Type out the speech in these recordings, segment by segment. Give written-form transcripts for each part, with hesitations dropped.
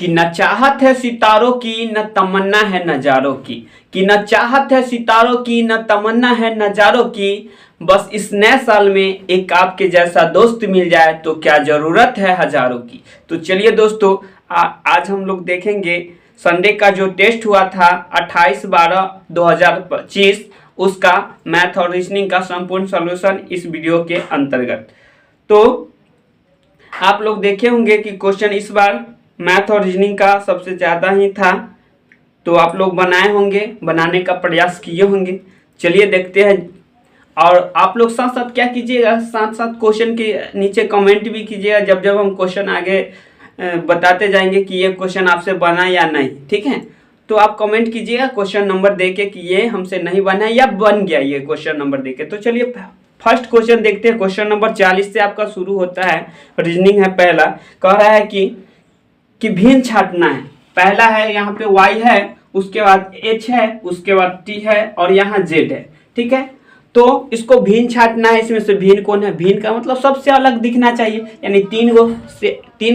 कि न चाहत है सितारों की न तमन्ना है नजारों की, कि न चाहत है सितारों की न तमन्ना है नजारों की, बस इस नए साल में एक आपके जैसा दोस्त मिल जाए तो क्या जरूरत है हजारों की। तो चलिए दोस्तों, आज हम लोग देखेंगे संडे का जो टेस्ट हुआ था 28/12/2025 उसका मैथ और रीजनिंग का संपूर्ण सॉल्यूशन इस वीडियो के अंतर्गत। तो आप लोग देखे होंगे कि क्वेश्चन इस बार मैथ और रीजनिंग का सबसे ज़्यादा ही था, तो आप लोग बनाए होंगे, बनाने का प्रयास किए होंगे। चलिए देखते हैं। और आप लोग साथ साथ क्या कीजिएगा, साथ साथ क्वेश्चन के नीचे कमेंट भी कीजिएगा जब जब हम क्वेश्चन आगे बताते जाएंगे कि ये क्वेश्चन आपसे बना या नहीं, ठीक है। तो आप कमेंट कीजिएगा क्वेश्चन नंबर देके कि ये हमसे नहीं बना है या बन गया ये क्वेश्चन नंबर देके। तो चलिए फर्स्ट क्वेश्चन देखते हैं। क्वेश्चन नंबर 40 से आपका शुरू होता है, रीजनिंग है। पहला कह रहा है कि भिन्न छांटना है। पहला है यहाँ पे y है, उसके बाद h है, उसके बाद t है और यहाँ z है, ठीक है। तो इसको भिन्न छांटना है। इसमें से भिन्न कौन है? भिन्न का मतलब सबसे अलग दिखना चाहिए, यानी तीन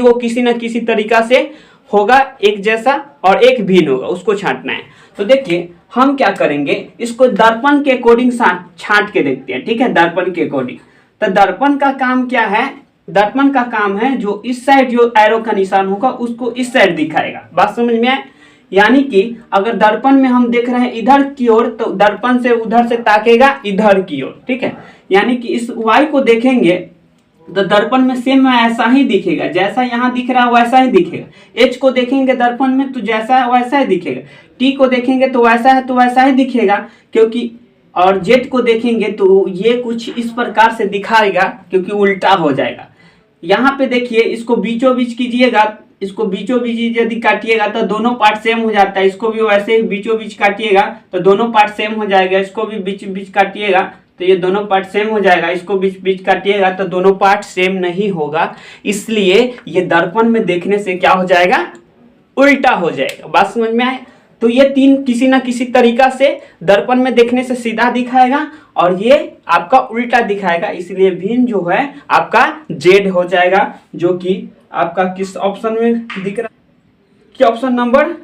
गो किसी न किसी तरीका से होगा एक जैसा और एक भिन्न होगा, उसको छांटना है। तो देखिए हम क्या करेंगे, इसको दर्पण के अकॉर्डिंग छांट के देखते हैं, ठीक है। दर्पण के अकॉर्डिंग। तो दर्पण का काम क्या है? दर्पण का काम है जो इस साइड जो एरो का निशान होगा उसको इस साइड दिखाएगा। बात समझ में आए? यानी कि अगर दर्पण में हम देख रहे हैं इधर की ओर, तो दर्पण से उधर से ताकेगा इधर की ओर, ठीक है। यानी कि इस y को देखेंगे तो दर्पण में सेम ऐसा ही दिखेगा, जैसा यहाँ दिख रहा है वैसा ही दिखेगा। h को देखेंगे दर्पण में तो जैसा है वैसा ही दिखेगा। t को देखेंगे तो वैसा है तो वैसा ही दिखेगा, क्योंकि और z को देखेंगे तो ये कुछ इस प्रकार से दिखाएगा क्योंकि उल्टा हो जाएगा। यहाँ पे देखिए, इसको बीचों बीच कीजिएगा, इसको बीचों बीच यदि काटिएगा तो दोनों पार्ट सेम हो जाता है। इसको भी वैसे ही बीचों बीच काटिएगा तो दोनों पार्ट सेम हो जाएगा। इसको भी बीच बीच काटिएगा तो ये दोनों पार्ट सेम हो जाएगा। इसको बीच बीच काटिएगा तो दोनों पार्ट सेम नहीं होगा, इसलिए ये दर्पण में देखने से क्या हो जाएगा? उल्टा हो जाएगा। बात समझ में आए? तो ये तीन किसी ना किसी तरीका से दर्पण में देखने से सीधा दिखाएगा और ये आपका उल्टा दिखाएगा, इसलिए भिन्न जो है आपका जेड हो जाएगा, जो कि आपका किस ऑप्शन में दिख रहा है? कि ऑप्शन नंबर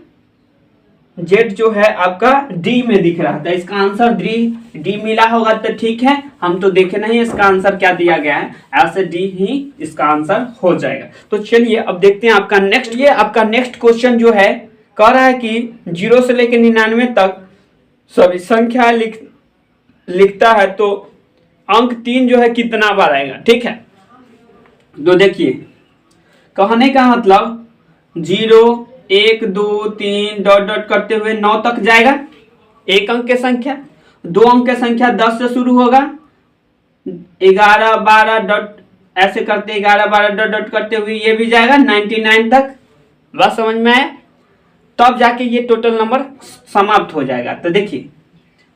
जेड जो है आपका डी में दिख रहा था। इसका आंसर डी मिला होगा तो ठीक है, हम तो देखे नहीं इसका आंसर क्या दिया गया है, ऐसे डी ही इसका आंसर हो जाएगा। तो चलिए अब देखते हैं आपका नेक्स्ट। ये आपका नेक्स्ट क्वेश्चन जो है कह रहा है कि 0 से लेकर 99 तक सभी संख्या लिखता है तो अंक 3 जो है कितना बार आएगा, ठीक है। तो देखिए कहने का मतलब 0 1 2 3 डॉट डॉट करते हुए 9 तक जाएगा, एक अंक के संख्या। 2 अंक के संख्या 10 से शुरू होगा, 11 12 डॉट ऐसे करते 11 12 डॉट डॉट करते हुए ये भी जाएगा 99 तक। बस समझ में आए? तब जाके ये टोटल नंबर समाप्त हो जाएगा। तो देखिए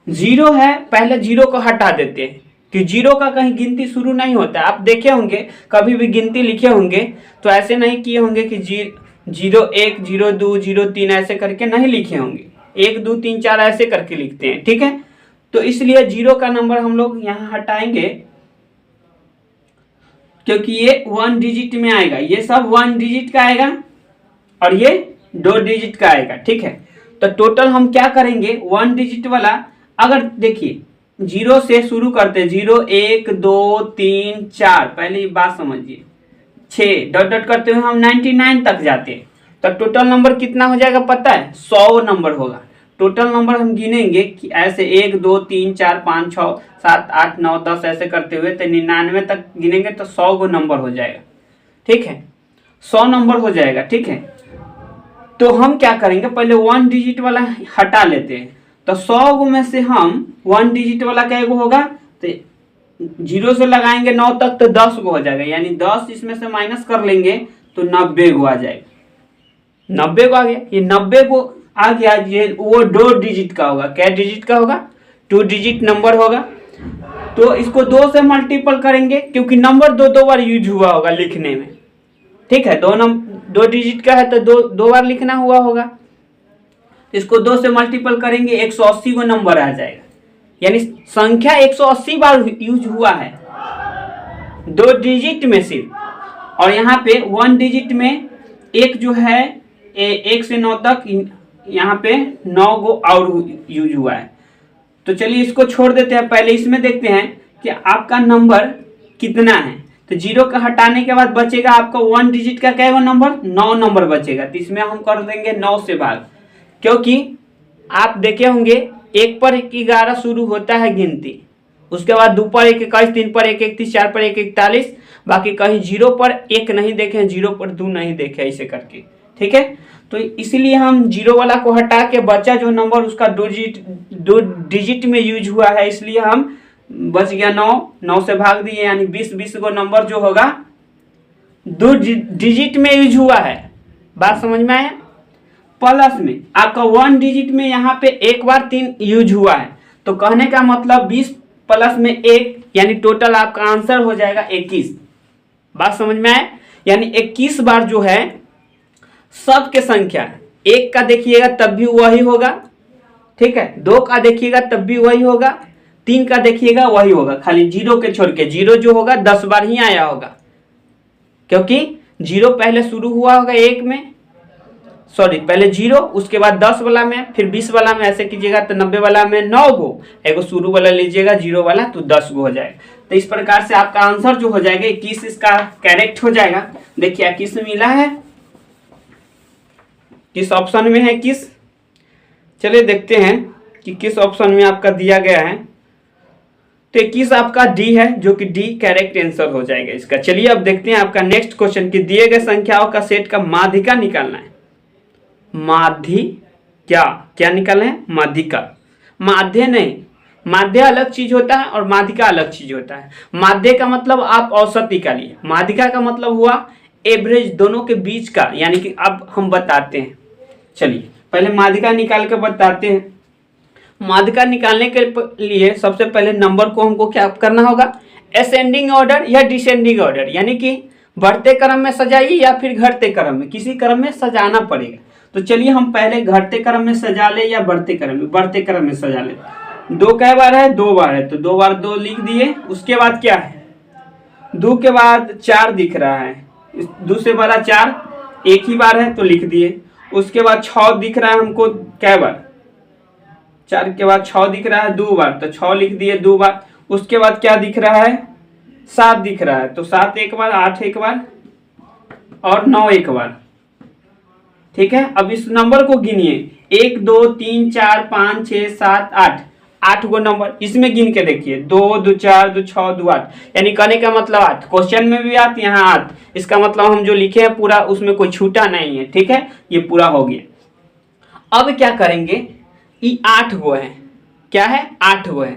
0 है, पहले 0 को हटा देते हैं कि 0 का कहीं गिनती शुरू नहीं होता है। आप देखे होंगे कभी भी गिनती लिखे होंगे तो ऐसे नहीं किए होंगे कि 0 1 0 2 0 3 ऐसे करके नहीं लिखे होंगे, 1 2 3 4 ऐसे करके लिखते हैं, ठीक है। तो इसलिए 0 का नंबर हम लोग यहाँ हटाएंगे क्योंकि ये 1 डिजिट में आएगा, ये सब 1 डिजिट का आएगा और ये 2 डिजिट का आएगा, ठीक है। तो टोटल हम क्या करेंगे, 1 डिजिट वाला अगर देखिए 0 से शुरू करते हैं, 0 1 2 3 4, पहले ये बात समझिए, 6 डॉट डॉट करते हुए हम 99 तक जाते हैं। तो टोटल नंबर कितना हो जाएगा पता है? 100 नंबर होगा। टोटल नंबर हम गिनेंगे कि ऐसे 1 2 3 4 5 6 7 8 9 10 ऐसे करते हुए तो 99 तक गिनेंगे तो 100 गो नंबर हो जाएगा, ठीक है। 100 नंबर हो जाएगा, ठीक है। तो हम क्या करेंगे, पहले 1 डिजिट वाला हटा लेते हैं। तो 100 में से हम 1 डिजिट वाला क्या होगा, तो 0 से लगाएंगे 9 तक तो 10 गो हो जाएगा, यानी 10 इसमें से माइनस कर लेंगे तो 90 गो आ जाएगा। 90 गो आ गया, ये 90 गो आ गया, ये वो 2 डिजिट का होगा। क्या डिजिट का होगा? 2 डिजिट नंबर होगा। तो इसको 2 से मल्टीपल करेंगे क्योंकि नंबर दो बार यूज हुआ होगा लिखने में, ठीक है। 2 डिजिट का है तो दो बार लिखना हुआ होगा। इसको 2 से मल्टीपल करेंगे 180 गो नंबर आ जाएगा, यानी संख्या 180 बार यूज हुआ है 2 डिजिट में सिर्फ। और यहाँ पे 1 डिजिट में एक जो है 1 से 9 तक यहाँ पे 9 गो और यूज हुआ है। तो चलिए इसको छोड़ देते हैं, पहले इसमें देखते हैं कि आपका नंबर कितना है। तो 0 का हटाने के बाद बचेगा आपका 1 डिजिट का क्या नंबर, 9 नंबर बचेगा। तो इसमें हम कर देंगे 9 से भाग, क्योंकि आप देखे होंगे 1 पर 11 शुरू होता है गिनती, उसके बाद 2 पर 1 21, 3 पर 1 31, 4 पर 1 41, बाकी कहीं 0 पर 1 नहीं देखे, 0 पर 2 नहीं देखे, ऐसे करके। ठीक है, तो इसीलिए हम 0 वाला को हटा के बचा जो नंबर उसका 2 डिजिट में यूज हुआ है, इसलिए हम बच गया 9 से भाग दिए, यानी 20 को नंबर जो होगा 2 डिजिट में यूज हुआ है। बात समझ में आया। प्लस में आपका 1 डिजिट में यहाँ पे 1 बार 3 यूज हुआ है, तो कहने का मतलब 20 प्लस में 1, यानी टोटल आपका आंसर हो जाएगा 21। बात समझ में आए, यानी 21 बार जो है सबके संख्या, 1 का देखिएगा तब भी वही होगा, ठीक है, 2 का देखिएगा तब भी वही होगा, 3 का देखिएगा वही होगा, खाली 0 के छोड़ के। 0 जो होगा 10 बार ही आया होगा, क्योंकि 0 पहले शुरू हुआ होगा 1 में, सॉरी पहले 0, उसके बाद 10 वाला में, फिर 20 वाला में, ऐसे कीजिएगा तो 90 वाला में 9 गो, एगो शुरू वाला लीजिएगा 0 वाला, तो 10 गो हो जाएगा। तो इस प्रकार से आपका आंसर जो हो जाएगा 21 इसका करेक्ट हो जाएगा। देखिए किस मिला है, किस ऑप्शन में है, किस, चलिए देखते हैं कि किस ऑप्शन में आपका दिया गया है। तो 21 आपका डी है, जो कि डी करेक्ट आंसर हो जाएगा इसका। चलिए अब देखते हैं आपका नेक्स्ट क्वेश्चन कि दिए गए संख्याओं का सेट का माध्यिका निकालना है। माध्यिका क्या निकालना है, माध्यिका, माध्य नहीं, माध्य अलग चीज होता है और माध्यिका अलग चीज होता है। माध्य का मतलब आप औसत निकालिए, माध्यिका का मतलब हुआ एवरेज, दोनों के बीच का, यानी कि अब हम बताते हैं। चलिए पहले माध्यिका निकाल के बताते हैं। माध्यिका निकालने के लिए सबसे पहले नंबर को हमको क्या करना होगा, असेंडिंग ऑर्डर या डिसेंडिंग ऑर्डर, यानी कि बढ़ते क्रम में सजाइए या फिर घटते क्रम में, किसी क्रम में सजाना पड़ेगा। तो चलिए हम पहले घटते क्रम में सजा ले या बढ़ते क्रम में, बढ़ते क्रम में सजा ले। 2 कै बार है, 2 बार है, तो 2 बार 2 लिख दिए। उसके बाद क्या है, 2 के बाद 4 दिख रहा है, 2 से बड़ा 4 एक ही बार है तो लिख दिए। उसके बाद 6 दिख रहा है हमको, कै बार, 4 के बाद 6 दिख रहा है 2 बार, तो 6 लिख दिए 2 बार। उसके बाद क्या दिख रहा है, 7 दिख रहा है, तो 7 एक बार, 8 एक बार और 9 एक बार। ठीक है, अब इस नंबर को गिनिए, 1 2 3 4 5 6 7 8, 8 गो नंबर इसमें गिन के देखिए, 2 2 4 2 6 2 8, यानी कहने का मतलब 8। क्वेश्चन में भी 8, यहाँ 8, इसका मतलब हम जो लिखे हैं पूरा उसमें कोई छूटा नहीं है। ठीक है, ये पूरा हो गया। अब क्या करेंगे, ये 8 गो है, क्या है, 8 गो है।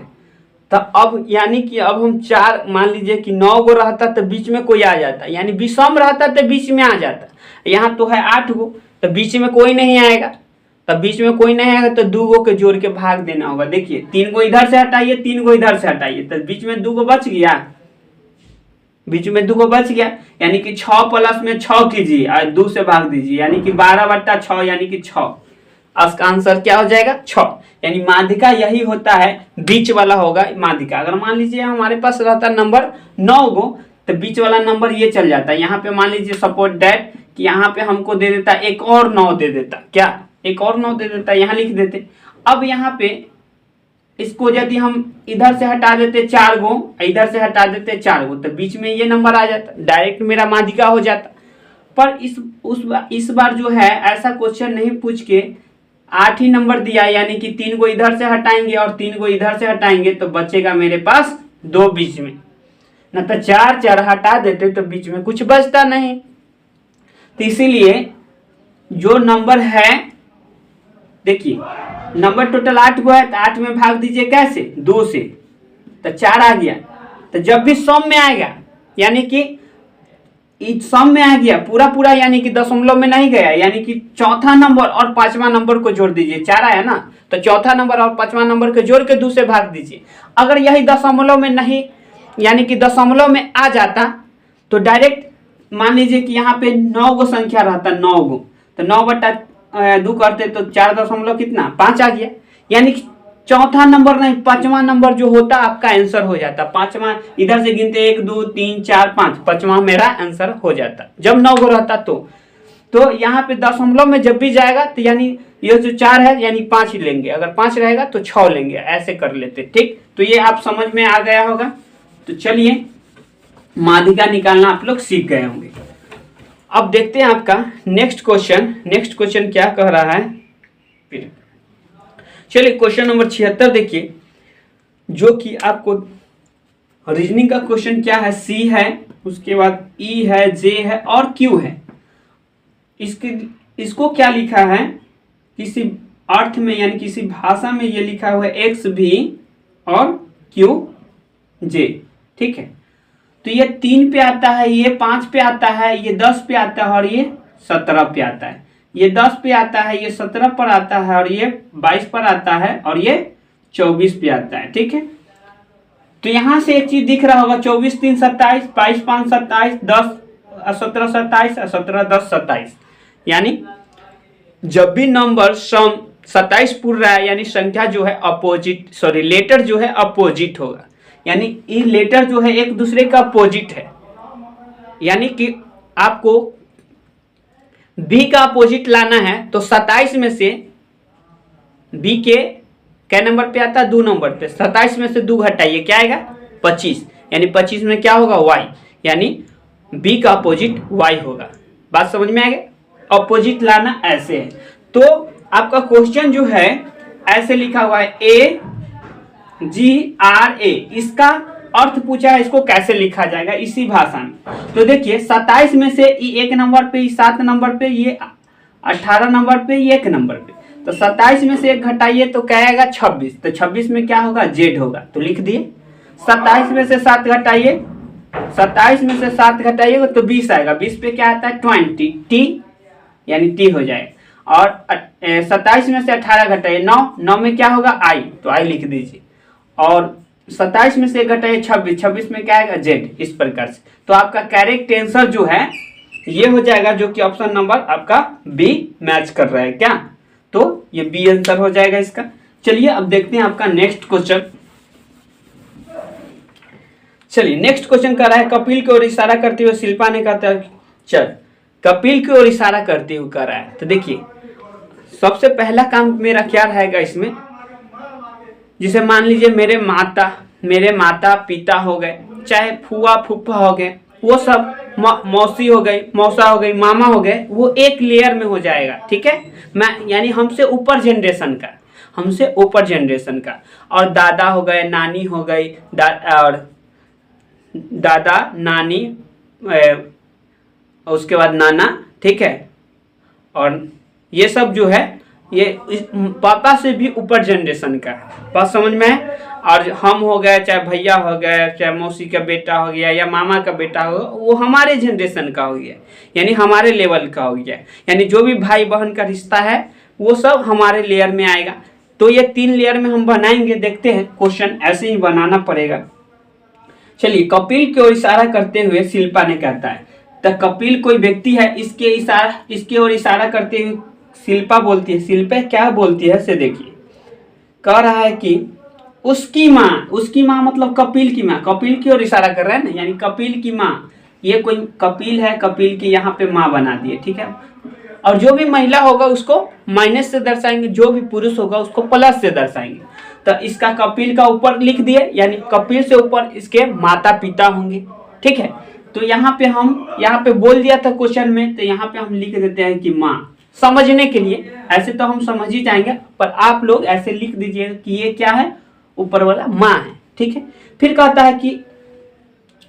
तो अब यानी कि अब हम 4, मान लीजिए कि 9 गो रहता तो बीच में कोई आ जाता, यानी विषम रहता तो बीच में आ जाता। यहाँ तो है 8 गो, तो बीच में कोई नहीं आएगा, तब बीच में कोई नहीं आएगा तो 2 गो के जोड़ के भाग देना होगा। देखिए 3 गो इधर से हटाइए, 3 गो इधर से हटाइए, तो बीच में 2 गो बच गया, बीच में 2 गो बच गया, यानी कि 6 प्लस में 6 कीजिए और 2 से भाग दीजिए, यानी कि 12/6, यानी कि 6। इसका आंसर क्या हो जाएगा, 6। यानी माध्यिका यही होता है, बीच वाला होगा माध्यिका। अगर मान लीजिए हमारे पास रहता नंबर 9 गो, तो बीच वाला नंबर ये चल जाता है। यहाँ पे मान लीजिए सपोर्ट दैट कि यहाँ पे हमको दे देता एक और 9 दे देता, क्या, एक और 9 दे देता, यहाँ लिख देते। अब यहाँ पे इसको यदि हम इधर से हटा देते 4 गो, इधर से हटा देते 4 गो, तो बीच में ये नंबर आ जाता, डायरेक्ट मेरा माध्यिका हो जाता। पर इस बार जो है ऐसा क्वेश्चन नहीं पूछ के 8 ही नंबर दिया, यानी कि 3 गो इधर से हटाएंगे और 3 गो इधर से हटाएंगे, तो बचेगा मेरे पास 2 बीच में, न तो 4 4 हटा देते तो बीच में कुछ बचता नहीं। तो इसीलिए जो नंबर है, देखिए नंबर टोटल 8 गो है, तो 8 में भाग दीजिए कैसे, 2 से, तो 4 आ गया। तो जब भी सम में आएगा, यानी कि सम में आ गया पूरा पूरा, यानी कि दशमलव में नहीं गया, यानी कि चौथा नंबर और 5वां नंबर को जोड़ दीजिए, 4 आया ना, तो चौथा नंबर और 5वां नंबर को जोड़ के 2 से भाग दीजिए। अगर यही दशमलव में नहीं, यानी कि दशमलव में आ जाता, तो डायरेक्ट मान लीजिए कि यहाँ पे 9 गो संख्या रहता, 9 गो, तो 9/2 करते तो 4 दशमलव कितना, 5 आ गया, यानी कि चौथा नंबर नहीं 5वां नंबर जो होता आपका आंसर हो जाता। 5वां इधर से गिनते 1 2 3 4 5, 5वां मेरा आंसर हो जाता जब 9 गो रहता। तो तो यहाँ पे दशमलव में जब भी जाएगा तो यानी ये जो 4 है यानी 5 ही लेंगे, अगर 5 रहेगा तो 6 लेंगे, ऐसे कर लेते। ठीक, तो ये आप समझ में आ गया होगा। तो चलिए माध्यिका निकालना आप लोग सीख गए होंगे। अब देखते हैं आपका नेक्स्ट क्वेश्चन। नेक्स्ट क्वेश्चन क्या कह रहा है, फिर चलिए क्वेश्चन नंबर 76 देखिए, जो कि आपको रीजनिंग का क्वेश्चन क्या है, सी है, उसके बाद ई है, जे है और क्यू है। इसको क्या लिखा है, किसी अर्थ में यानी किसी भाषा में ये लिखा हुआ है एक्स भी और क्यू जे। ठीक है, तो ये 3 पे आता है, ये 5 पे आता है, ये 10 पे आता है और ये 17 पे आता है। ये 10 पे आता है, ये 17 पर आता है और ये 22 पर आता है और ये 24 पे आता है। ठीक है, तो यहां से एक चीज दिख रहा होगा, 24 3 27, 22 5 27, 10 17 27, 17 10 27, यानी जब भी नंबर सम 27 पूर्ण रहा है यानी संख्या जो है अपोजिट, सॉरी लेटर जो है अपोजिट होगा, यानी ये लेटर जो है एक दूसरे का अपोजिट है। यानी कि आपको बी का अपोजिट लाना है तो 27 में से बी के क्या नंबर पे आता है, 2 नंबर पे, 27 में से 2 घटाइए, क्या आएगा 25, यानी 25 में क्या होगा y, यानी b का अपोजिट y होगा। बात समझ में आ गया, अपोजिट लाना ऐसे है। तो आपका क्वेश्चन जो है ऐसे लिखा हुआ है AGRA, इसका अर्थ पूछा है, इसको कैसे लिखा जाएगा इसी भाषा में। तो देखिए 27 में से ये 1 नंबर पे, 7 नंबर पे, ये 18 नंबर पे, ये 1 नंबर पे, तो 27 में से 1 घटाइए तो क्या आएगा 26, तो 26 में क्या होगा जेड होगा, तो लिख दिए। 27 में से 7 घटाइए, 27 में से 7 घटाइएगा तो 20 आएगा, 20 पे क्या आता है 20, टी यानी टी हो जाएगा। और 27 में से 18 घटाइए 9, 9 में क्या होगा आई, तो आई लिख दीजिए। और 27 में से घटाइए 26, 26 में क्या आएगा जेड, इस प्रकार से। तो आपका करेक्ट आंसर जो है ये हो जाएगा, जो कि ऑप्शन नंबर आपका बी मैच कर रहा है क्या, तो ये बी आंसर हो जाएगा इसका। चलिए अब देखते हैं आपका नेक्स्ट क्वेश्चन। चलिए नेक्स्ट क्वेश्चन कर रहा है, कपिल की ओर इशारा करते हुए शिल्पा ने कहा, चल कपिल की ओर इशारा करते हुए कर रहा है। तो देखिए सबसे पहला काम मेरा क्या रहेगा इसमें, जिसे मान लीजिए मेरे माता पिता हो गए, चाहे फुआ फूफा हो गए, वो सब मौसी हो गई, मौसा हो गई, मामा हो गए, वो एक लेयर में हो जाएगा। ठीक है, मैं यानी हमसे ऊपर जनरेशन का, और दादा हो गए, नानी हो गई, और दादा नानी, उसके बाद नाना। ठीक है, और ये सब जो है ये पापा से भी ऊपर जनरेशन का है। बात समझ में है। और हम हो गए, चाहे भैया हो गए, चाहे मौसी का बेटा हो गया या मामा का बेटा हो, वो हमारे जनरेशन का हो गया, यानी हमारे लेवल का हो गया, यानी जो भी भाई बहन का रिश्ता है वो सब हमारे लेयर में आएगा। तो ये 3 लेयर में हम बनाएंगे, देखते हैं क्वेश्चन ऐसे ही बनाना पड़ेगा। चलिए कपिल की ओर इशारा करते हुए शिल्पा ने कहता है, तो कपिल कोई व्यक्ति है, इसके ओर इशारा करते हुए शिल्पा बोलती है, शिल्पा क्या बोलती है से देखिए, कह रहा है कि उसकी माँ मतलब कपिल की माँ, कपिल की ओर इशारा कर रहा है ना, यानी कपिल की माँ, ये कोई कपिल है, कपिल की यहाँ पे माँ बना दिए। ठीक है, और जो भी महिला होगा उसको माइनस से दर्शाएंगे, जो भी पुरुष होगा उसको प्लस से दर्शाएंगे। तो इसका कपिल का ऊपर लिख दिए, यानी कपिल से ऊपर इसके माता पिता होंगे। ठीक है, तो यहाँ पे बोल दिया था क्वेश्चन में, तो यहाँ पे हम लिख देते हैं कि माँ, समझने के लिए। ऐसे तो हम समझ ही जाएंगे, पर आप लोग ऐसे लिख दीजिए कि ये क्या है, ऊपर वाला माँ है। ठीक है, फिर कहता है कि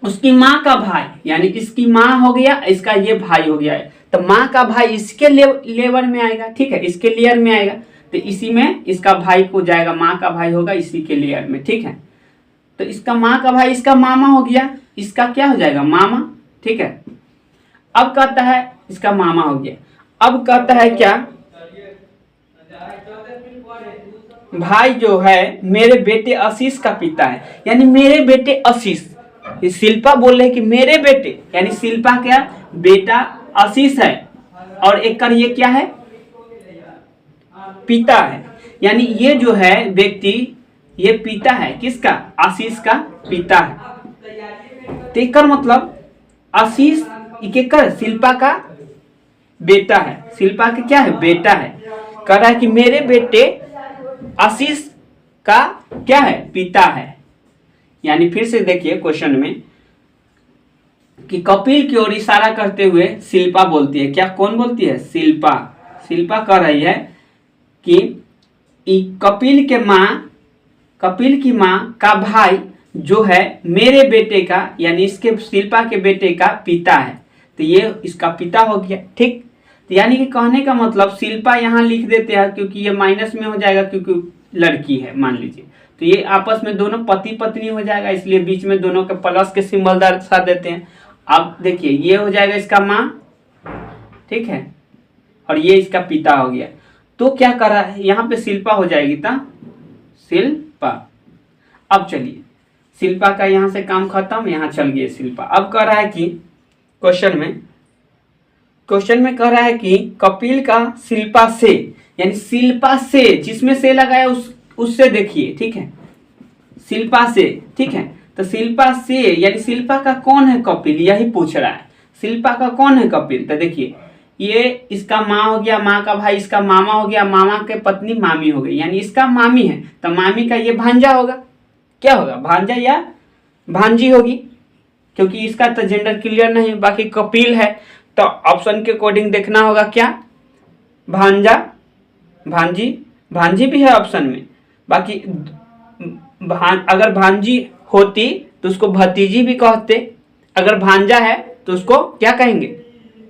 उसकी माँ का भाई, यानी इसकी माँ हो गया, इसका ये भाई हो गया है, तो माँ का भाई इसके लेवल में आएगा। ठीक है, इसके लेयर में आएगा, तो इसी में इसका भाई को जाएगा, माँ का भाई होगा इसी के लेयर में। ठीक है, तो इसका माँ का भाई इसका मामा हो गया, इसका क्या हो जाएगा मामा। ठीक है, अब कहता है इसका मामा हो गया, अब कहता है क्या, भाई जो है मेरे बेटे आशीष का पिता है, यानी मेरे बेटे आशीष, शिल्पा बोल रहे कि मेरे बेटे, यानी शिल्पा क्या बेटा आशीष है, और एक कर ये क्या है पिता है, यानी ये जो है व्यक्ति ये पिता है, किसका, आशीष का पिता है। तो एक मतलब आशीष, एक कर शिल्पा का बेटा है, शिल्पा के क्या है, बेटा है। कह रहा है कि मेरे बेटे आशीष का क्या है, पिता है। यानी फिर से देखिए क्वेश्चन में कि कपिल की ओर इशारा करते हुए शिल्पा बोलती है, क्या कौन बोलती है, शिल्पा। शिल्पा कह रही है कि कपिल की माँ का भाई जो है मेरे बेटे का, यानी इसके शिल्पा के बेटे का पिता है, तो ये इसका पिता हो गया। ठीक, तो यानी कि कहने का मतलब शिल्पा यहाँ लिख देते हैं क्योंकि ये माइनस में हो जाएगा, क्योंकि लड़की है मान लीजिए, तो ये आपस में दोनों पति पत्नी हो जाएगा, इसलिए बीच में दोनों के प्लस के सिंबल दर्शा देते हैं। अब देखिए ये हो जाएगा इसका माँ, ठीक है, और ये इसका पिता हो गया। तो क्या कर रहा है यहाँ पे, शिल्पा हो जाएगी ता शिल्पा। अब चलिए शिल्पा का यहाँ से काम खत्म, यहाँ चल गई शिल्पा। अब कह रहा है कि क्वेश्चन में कह रहा है कि कपिल का शिल्पा से, यानी शिल्पा से, जिसमें से लगाया उससे देखिए, ठीक है, शिल्पा से, ठीक है। तो शिल्पा से यानी शिल्पा का कौन है कपिल, यही पूछ रहा है, शिल्पा का कौन है कपिल। तो देखिए ये इसका माँ हो गया, माँ का भाई इसका मामा हो गया, मामा के पत्नी मामी हो गई, यानी इसका मामी है, तो मामी का ये भांजा होगा, क्या होगा, भांजा या भांजी होगी, क्योंकि इसका तो जेंडर क्लियर नहीं, बाकी कपिल है तो ऑप्शन के अकॉर्डिंग देखना होगा क्या, भांजा, भांजी, भांजी भी है ऑप्शन में। बाकी अगर भांजी होती तो उसको भतीजी भी कहते, अगर भांजा है तो उसको क्या कहेंगे,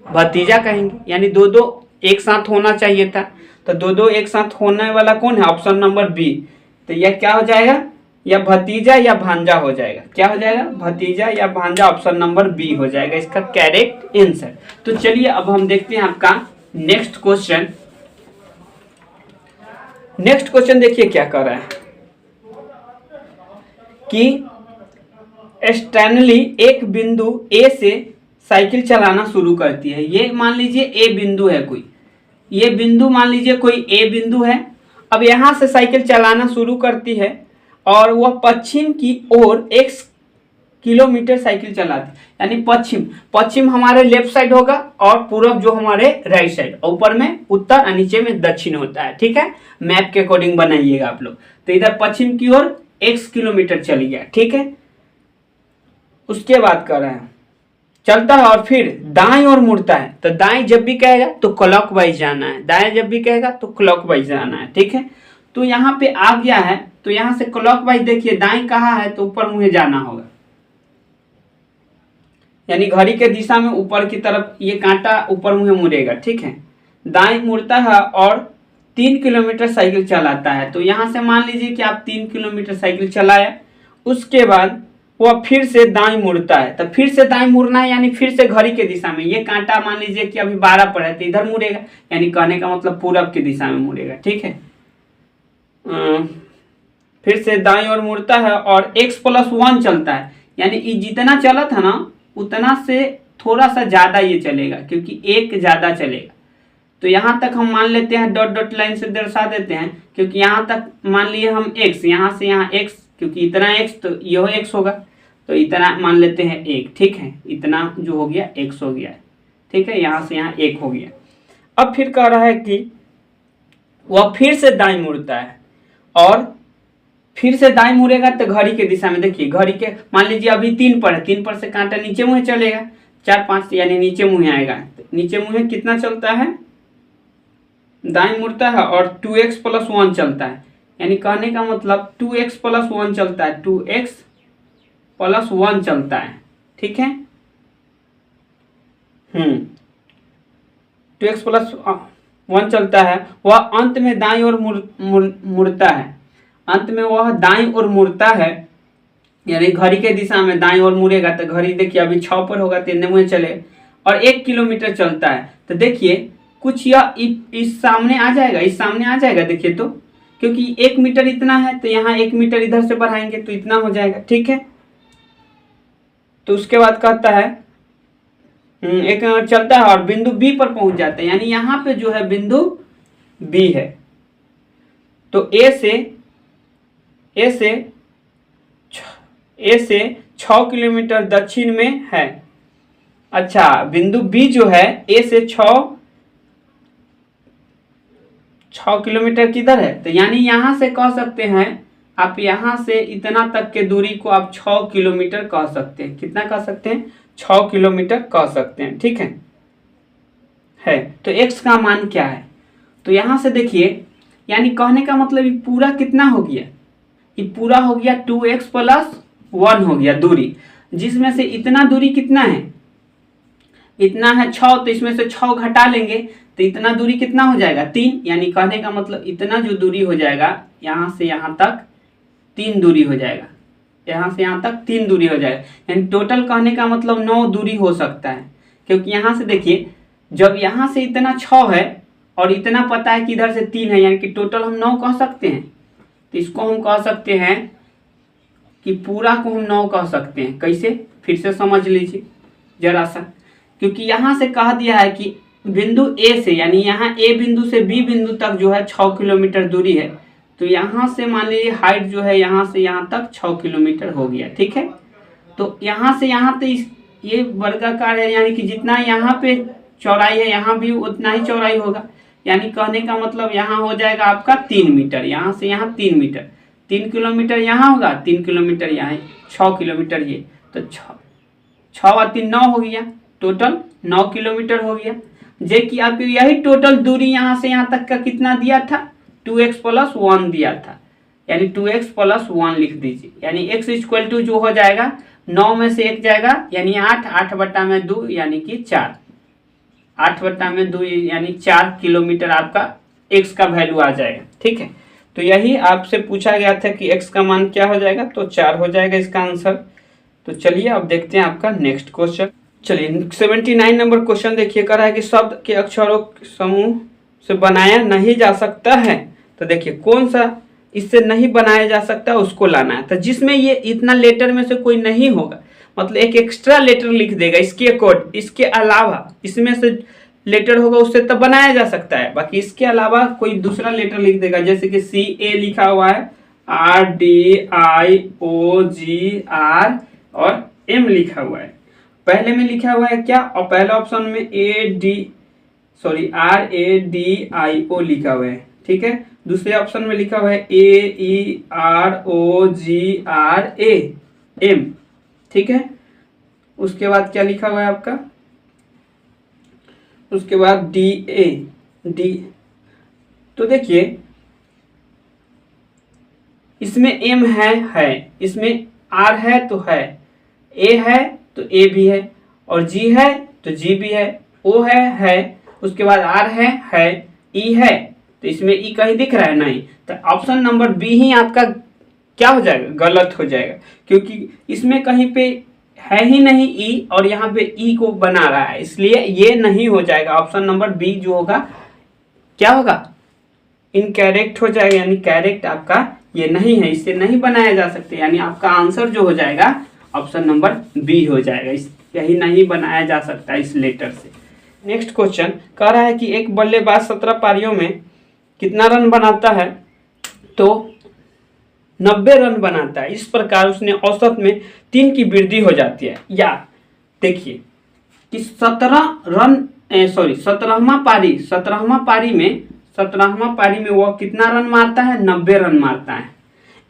भतीजा कहेंगे। यानी दो दो एक साथ होना चाहिए था, तो दो दो एक साथ होने वाला कौन है, ऑप्शन नंबर बी। तो यह क्या हो जाएगा, या भतीजा या भांजा हो जाएगा, क्या हो जाएगा, भतीजा या भांजा, ऑप्शन नंबर बी हो जाएगा इसका करेक्ट आंसर। तो चलिए अब हम देखते हैं आपका नेक्स्ट क्वेश्चन। नेक्स्ट क्वेश्चन देखिए क्या कर रहा है कि स्टैनली एक बिंदु ए से साइकिल चलाना शुरू करती है। ये मान लीजिए ए बिंदु है कोई, ये बिंदु मान लीजिए कोई ए बिंदु है। अब यहाँ से साइकिल चलाना शुरू करती है और वह पश्चिम की ओर 1 किलोमीटर साइकिल चलाती है। यानी पश्चिम हमारे लेफ्ट साइड होगा और पूरब जो हमारे राइट साइड, ऊपर में उत्तर और नीचे में दक्षिण होता है, ठीक है। मैप के अकॉर्डिंग बनाइएगा आप लोग। तो इधर पश्चिम की ओर 1 किलोमीटर चल गया, ठीक है। उसके बाद कर रहे हैं चलता है और फिर दाएं ओर मुड़ता है। तो दाएं जब भी कहेगा तो क्लॉकवाइज जाना है, दाएं जब भी कहेगा तो क्लॉकवाइज जाना है, ठीक है। तो यहाँ पे आ गया है, तो यहाँ से क्लॉकवाइज देखिए दाएं कहाँ है तो ऊपर मुहे जाना होगा, यानी घड़ी के दिशा में ऊपर की तरफ ये कांटा ऊपर मुहे मुड़ेगा, ठीक है। दाएं मुड़ता है और 3 किलोमीटर साइकिल चलाता है। तो यहाँ से मान लीजिए कि आप 3 किलोमीटर साइकिल चलाया, उसके बाद वह फिर से दाएं मुड़ता है। तो फिर से दाएं मुड़ना है यानी फिर से घड़ी के दिशा में, ये कांटा मान लीजिए कि अभी 12 पर है तो इधर मुड़ेगा, यानी कहने का मतलब पूरब की दिशा में मुड़ेगा, ठीक है। फिर से दाएं ओर मुड़ता है और x+1 चलता है, यानी ये जितना चला था ना उतना से थोड़ा सा ज्यादा ये चलेगा, क्योंकि 1 ज्यादा चलेगा। तो यहाँ तक हम मान लेते हैं, डॉट डॉट लाइन से दर्शा देते हैं, क्योंकि यहाँ तक मान लिए हम x, यहाँ से यहाँ x, क्योंकि इतना x तो यह x होगा, तो इतना मान लेते हैं 1, ठीक है। इतना जो हो गया x हो गया, ठीक है, यहाँ से यहाँ 1 हो गया। अब फिर कह रहा है कि वह फिर से दाएं मुड़ता है और फिर से दाएं मुड़ेगा तो घड़ी के दिशा में, देखिए घड़ी के मान लीजिए अभी 3 पर है, 3 पर से कांटा नीचे मुहे चलेगा, 4 5 यानी नीचे मुहे आएगा। नीचे मुहे कितना चलता है, दाएं मुड़ता है और 2x+1 चलता है, यानी कहने का मतलब 2x+1 चलता है, 2x+1 चलता है, ठीक है। 2x+1 चलता है। वह अंत में दाईं ओर मुड़ता है, अंत में वह दाईं ओर मुड़ता है, यानी घड़ी के दिशा में दाईं ओर मुड़ेगा। तो घड़ी देखिए अभी 6 पर होगा, 3 मुहे चले और 1 किलोमीटर चलता है। तो देखिए कुछ यह इस सामने आ जाएगा, इस सामने आ जाएगा, देखिए तो, क्योंकि 1 मीटर इतना है तो यहाँ 1 मीटर इधर से बढ़ाएंगे तो इतना हो जाएगा, ठीक है। तो उसके बाद कहता है एक चलता है और बिंदु बी पर पहुंच जाता है, यानी यहाँ पे जो है बिंदु बी है। तो ए से 6 किलोमीटर दक्षिण में है। अच्छा, बिंदु बी जो है ए से 6 6 किलोमीटर किधर है, तो यानी यहाँ से कह सकते हैं आप, यहाँ से इतना तक के दूरी को आप 6 किलोमीटर कह सकते हैं। कितना कह सकते हैं, 6 किलोमीटर कह सकते हैं, ठीक है। तो x का मान क्या है, तो यहाँ से देखिए, यानी कहने का मतलब ये पूरा कितना हो गया, ये पूरा हो गया 2x + 1 हो गया दूरी, जिसमें से इतना दूरी कितना है, इतना है 6, तो इसमें से 6 घटा लेंगे तो इतना दूरी कितना हो जाएगा, 3। यानी कहने का मतलब इतना जो दूरी हो जाएगा यहाँ से यहाँ तक 3 दूरी हो जाएगा, यहाँ से यहाँ तक 3 दूरी हो जाएगा। यानी टोटल कहने का मतलब 9 दूरी हो सकता है, क्योंकि यहाँ से देखिए जब यहाँ से इतना 6 है और इतना पता है कि इधर से 3 है, यानी कि टोटल हम 9 कह सकते हैं। तो इसको हम कह सकते हैं कि पूरा को हम 9 कह सकते हैं। कैसे, फिर से समझ लीजिए जरा सा, क्योंकि यहाँ से कह दिया है कि बिंदु ए से, यानी यहाँ ए बिंदु से बी बिंदु तक जो है 6 किलोमीटर दूरी है, तो यहाँ से मान लीजिए हाइट जो है यहाँ से यहाँ तक 6 किलोमीटर हो गया, ठीक है। तो यहाँ से यहाँ तक ये वर्गाकार है, यानी कि जितना यहाँ पे चौड़ाई है यहाँ भी उतना ही चौड़ाई होगा। यानी कहने का मतलब यहाँ हो जाएगा आपका 3 मीटर, यहाँ से यहाँ 3 मीटर, 3 किलोमीटर यहाँ होगा, 3 किलोमीटर यहाँ, 6 किलोमीटर ये, तो 6 और 3 9 हो गया, टोटल 9 किलोमीटर हो गया। जे कि आपको यही टोटल दूरी यहाँ से यहाँ तक का कितना दिया था, 2x + 1 दिया था, यानी 2x + 1 लिख दीजिए। यानी x = जो हो जाएगा 9 में से 1 जाएगा, यानी 8, 8/2 यानी कि 4, 8/2 यानी 4 किलोमीटर आपका x का वैल्यू आ जाएगा, ठीक है। तो यही आपसे पूछा गया था कि x का मान क्या हो जाएगा, तो 4 हो जाएगा इसका आंसर। तो चलिए अब देखते हैं आपका नेक्स्ट क्वेश्चन। चलिए 79 नंबर क्वेश्चन देखिए, कह रहा है कि शब्द के अक्षरों के समूह से बनाया नहीं जा सकता है। तो देखिए कौन सा इससे नहीं बनाया जा सकता उसको लाना है। तो जिसमें ये इतना लेटर में से कोई नहीं होगा, मतलब एक एक्स्ट्रा लेटर लिख देगा इसके कोड, इसके अलावा इसमें से लेटर होगा उससे तब बनाया जा सकता है। बाकी इसके अलावा कोई दूसरा लेटर लिख देगा, जैसे कि CA लिखा हुआ है, RDIOGR और M लिखा हुआ है। पहले में लिखा हुआ है क्या, और पहले ऑप्शन में RADIO लिखा हुआ है, ठीक है। दूसरे ऑप्शन में लिखा हुआ है AEROGRAM, ठीक है। उसके बाद क्या लिखा हुआ है आपका, उसके बाद DA। तो देखिए इसमें M है, इसमें R है तो है, A है तो A भी है, और G है तो G भी है, O है, उसके बाद R है, E है, तो इसमें E कहीं दिख रहा है नहीं, तो ऑप्शन नंबर B ही आपका क्या हो जाएगा, गलत हो जाएगा, क्योंकि इसमें कहीं पे है ही नहीं E और यहाँ पे E को बना रहा है, इसलिए ये नहीं हो जाएगा। ऑप्शन नंबर B जो होगा क्या होगा, इनकरेक्ट हो जाएगा, यानी करेक्ट आपका ये नहीं है, इससे नहीं बनाया जा सकता। यानी आपका आंसर जो हो जाएगा ऑप्शन नंबर B हो जाएगा, इस यही नहीं बनाया जा सकता इस लेटर से। नेक्स्ट क्वेश्चन कह रहा है कि एक बल्लेबाज 17 पारियों में कितना रन बनाता है, तो 90 रन बनाता है। इस प्रकार उसने औसत में 3 की वृद्धि हो जाती है। या देखिए कि 17वां पारी में वह कितना रन मारता है, 90 रन मारता है।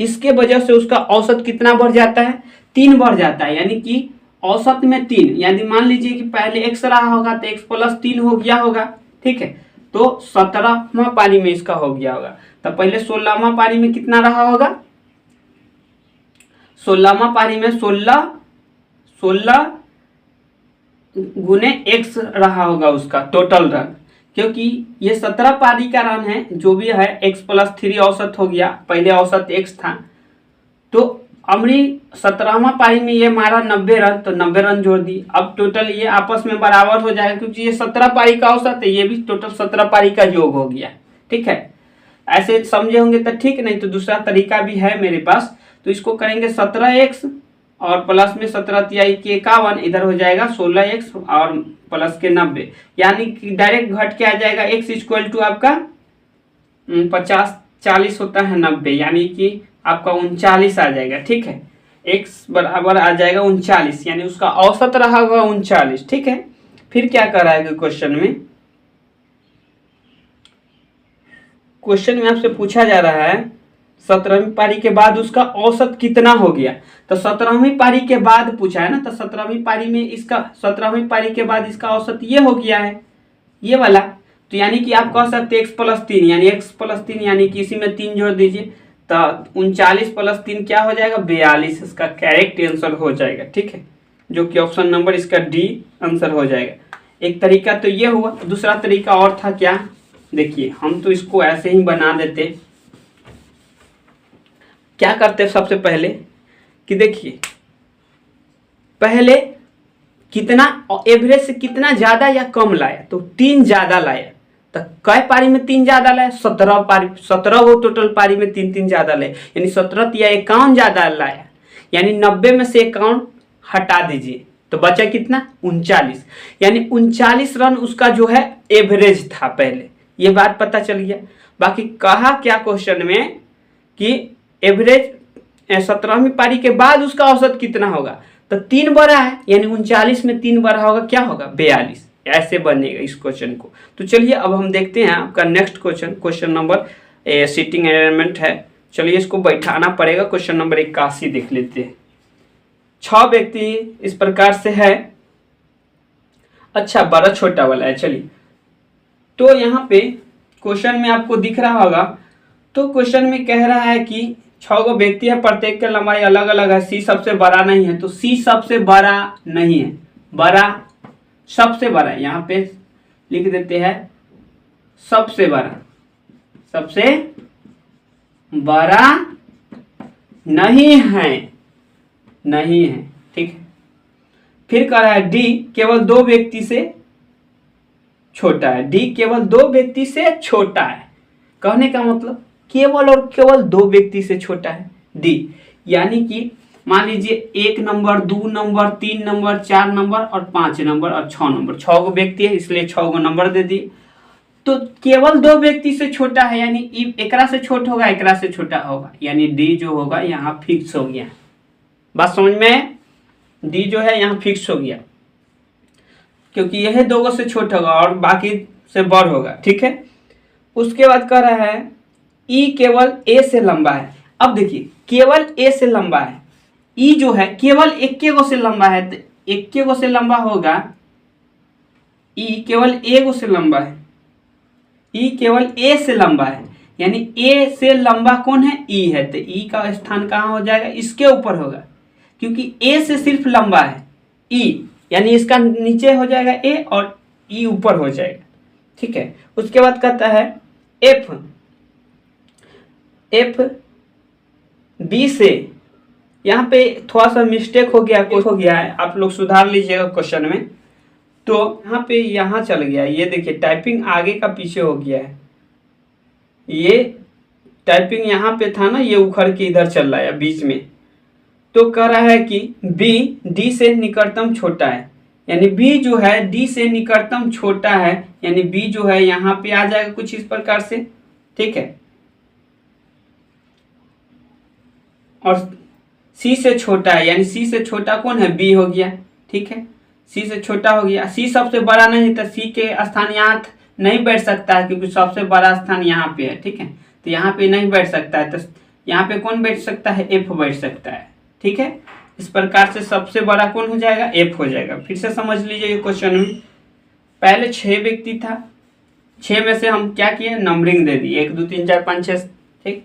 इसके वजह से उसका औसत कितना बढ़ जाता है, 3 बढ़ जाता है, यानी कि औसत में 3, यानी मान लीजिए कि पहले x रहा होगा तो x + 3 हो गया होगा, ठीक है। तो 17वां पारी में इसका हो गया होगा, तो पहले 16वां पारी में कितना रहा होगा, 16वां पारी में 16 गुने x रहा होगा उसका टोटल रन, क्योंकि ये 17 पारी का रन है, जो भी है x + 3 औसत हो गया, पहले औसत x था। तो अमरी 17वां पारी में ये मारा 90 रन, तो 90 रन जोड़ दी, अब टोटल ये आपस में बराबर हो जाएगा, क्योंकि ये 17 पारी का औसत है, ये भी टोटल 17 पारी का योग हो गया, ठीक है। ऐसे समझे होंगे तो ठीक, नहीं तो दूसरा तरीका भी है मेरे पास। तो इसको करेंगे 17x और प्लस में 17 तिहाई के 51, इधर हो जाएगा 16x और प्लस के 90, यानी कि डायरेक्ट घट के आ जाएगा x = आपका 50 40 होता है 90, यानी कि आपका 39 आ जाएगा, ठीक है। x बराबर आ जाएगा 39, यानी उसका औसत रहा होगा 39, ठीक है। फिर क्या कर रहा है क्वेश्चन में, क्वेश्चन में आपसे पूछा जा रहा है 17वीं पारी के बाद उसका औसत कितना हो गया। तो 17वीं पारी के बाद पूछा है ना, तो 17वीं पारी में इसका 17वीं पारी के बाद इसका औसत ये हो गया है, ये वाला। तो यानी कि आप कह सकते हैं x+3 यानी x+3 यानी कि इसी में 3 जोड़ दीजिए, तो 39 + 3 क्या हो जाएगा 42, इसका करेक्ट आंसर हो जाएगा। ठीक है, जो कि ऑप्शन नंबर इसका डी आंसर हो जाएगा। एक तरीका तो ये हुआ, दूसरा तरीका और था क्या, देखिए हम तो इसको ऐसे ही बना देते। क्या करते हैं सबसे पहले कि देखिए पहले कितना एवरेज से कितना ज्यादा या कम लाया, तो 3 ज्यादा लाया। तो कई पारी में 3 ज्यादा लाया, 17 पारी, 17 गो टोटल पारी में 3 ज्यादा लाए, यानी 17 या 51 ज्यादा लाया, यानी 90 में से 51 हटा दीजिए तो बचा कितना 39, यानी 39 रन उसका जो है एवरेज था पहले, ये बात पता चल गया। बाकी कहा क्या क्वेश्चन में कि एवरेज 17वीं पारी के बाद उसका औसत कितना होगा, तो 3 बड़ा है, यानी 39 में 3 बड़ा होगा, क्या होगा 42, ऐसे बनेगा इस क्वेश्चन को। तो चलिए अब हम देखते हैं आपका next question, question number seating arrangement है। चलिए इसको बैठाना पड़ेगा, क्वेश्चन नंबर 81 देख लेते हैं। 6 व्यक्ति इस प्रकार से है, अच्छा बड़ा छोटा वाला है। चलिए तो यहाँ पे क्वेश्चन में आपको दिख रहा होगा, तो क्वेश्चन में कह रहा है कि 6 गो व्यक्ति है, प्रत्येक की लंबाई अलग अलग है, सी सबसे बड़ा नहीं है, तो सी सबसे बड़ा नहीं है, बड़ा सबसे बड़ा है, यहाँ पे लिख देते हैं सबसे बड़ा, सबसे बड़ा नहीं है, नहीं है। ठीक है, फिर कह रहा है डी केवल 2 व्यक्ति से छोटा है, डी केवल 2 व्यक्ति से छोटा है, कहने का मतलब केवल और केवल 2 व्यक्ति से छोटा है डी, यानी कि मान लीजिए 1 नंबर 2 नंबर 3 नंबर 4 नंबर और 5 नंबर और 6 नंबर, 6 गो व्यक्ति है इसलिए 6 गो नंबर दे दिए। तो केवल 2 व्यक्ति से छोटा है, यानी एकरा से छोटा होगा, एकरा से छोटा होगा, यानी डी जो होगा यहाँ फिक्स हो गया। बात समझ में, डी जो है यहाँ फिक्स हो गया, क्योंकि यह 2 गो से छोटा होगा और बाकी से बड़ होगा। ठीक है, उसके बाद कह रहा है ई केवल ए से लंबा है। अब देखिए केवल ए से लंबा है, ई जो है केवल 1 गो से लंबा है, तो 1 गो से लंबा होगा, ई केवल ए गो से लंबा है, ई केवल ए से लंबा है, यानी ए से लंबा कौन है ई है, तो ई का स्थान कहाँ हो जाएगा, इसके ऊपर होगा, क्योंकि ए से सिर्फ लंबा है ई, यानी इसका नीचे हो जाएगा ए और ई ऊपर हो जाएगा। ठीक है, उसके बाद कहता है एफ, एफ बी से, यहाँ पे थोड़ा सा मिस्टेक हो गया, कुछ हो गया है, आप लोग सुधार लीजिएगा क्वेश्चन में। तो यहाँ पे यहाँ चल गया, ये देखिए टाइपिंग आगे का पीछे हो गया है, ये टाइपिंग यहाँ पे था ना, ये उखड़ के इधर चल रहा है बीच में। तो कह रहा है कि बी डी से निकटतम छोटा है, यानी बी जो है डी से निकटतम छोटा है, यानी बी जो है यहाँ पे आ जाएगा कुछ इस प्रकार से। ठीक है, और सी से छोटा है, यानी सी से छोटा कौन है बी हो गया। ठीक है, सी से छोटा हो गया, सी सबसे बड़ा नहीं, तो सी के स्थान यहाँ नहीं बैठ सकता है, क्योंकि सबसे बड़ा स्थान यहाँ पे है। ठीक है, तो यहाँ पे नहीं बैठ सकता है, तो यहाँ पे कौन बैठ सकता है, एफ बैठ सकता है। ठीक है, इस प्रकार से सबसे बड़ा कौन हो जाएगा, एफ हो जाएगा। फिर से समझ लीजिए क्वेश्चन में पहले 6 व्यक्ति था, 6 में से हम क्या किए नंबरिंग दे दी 1 2 3 4 5 6। ठीक,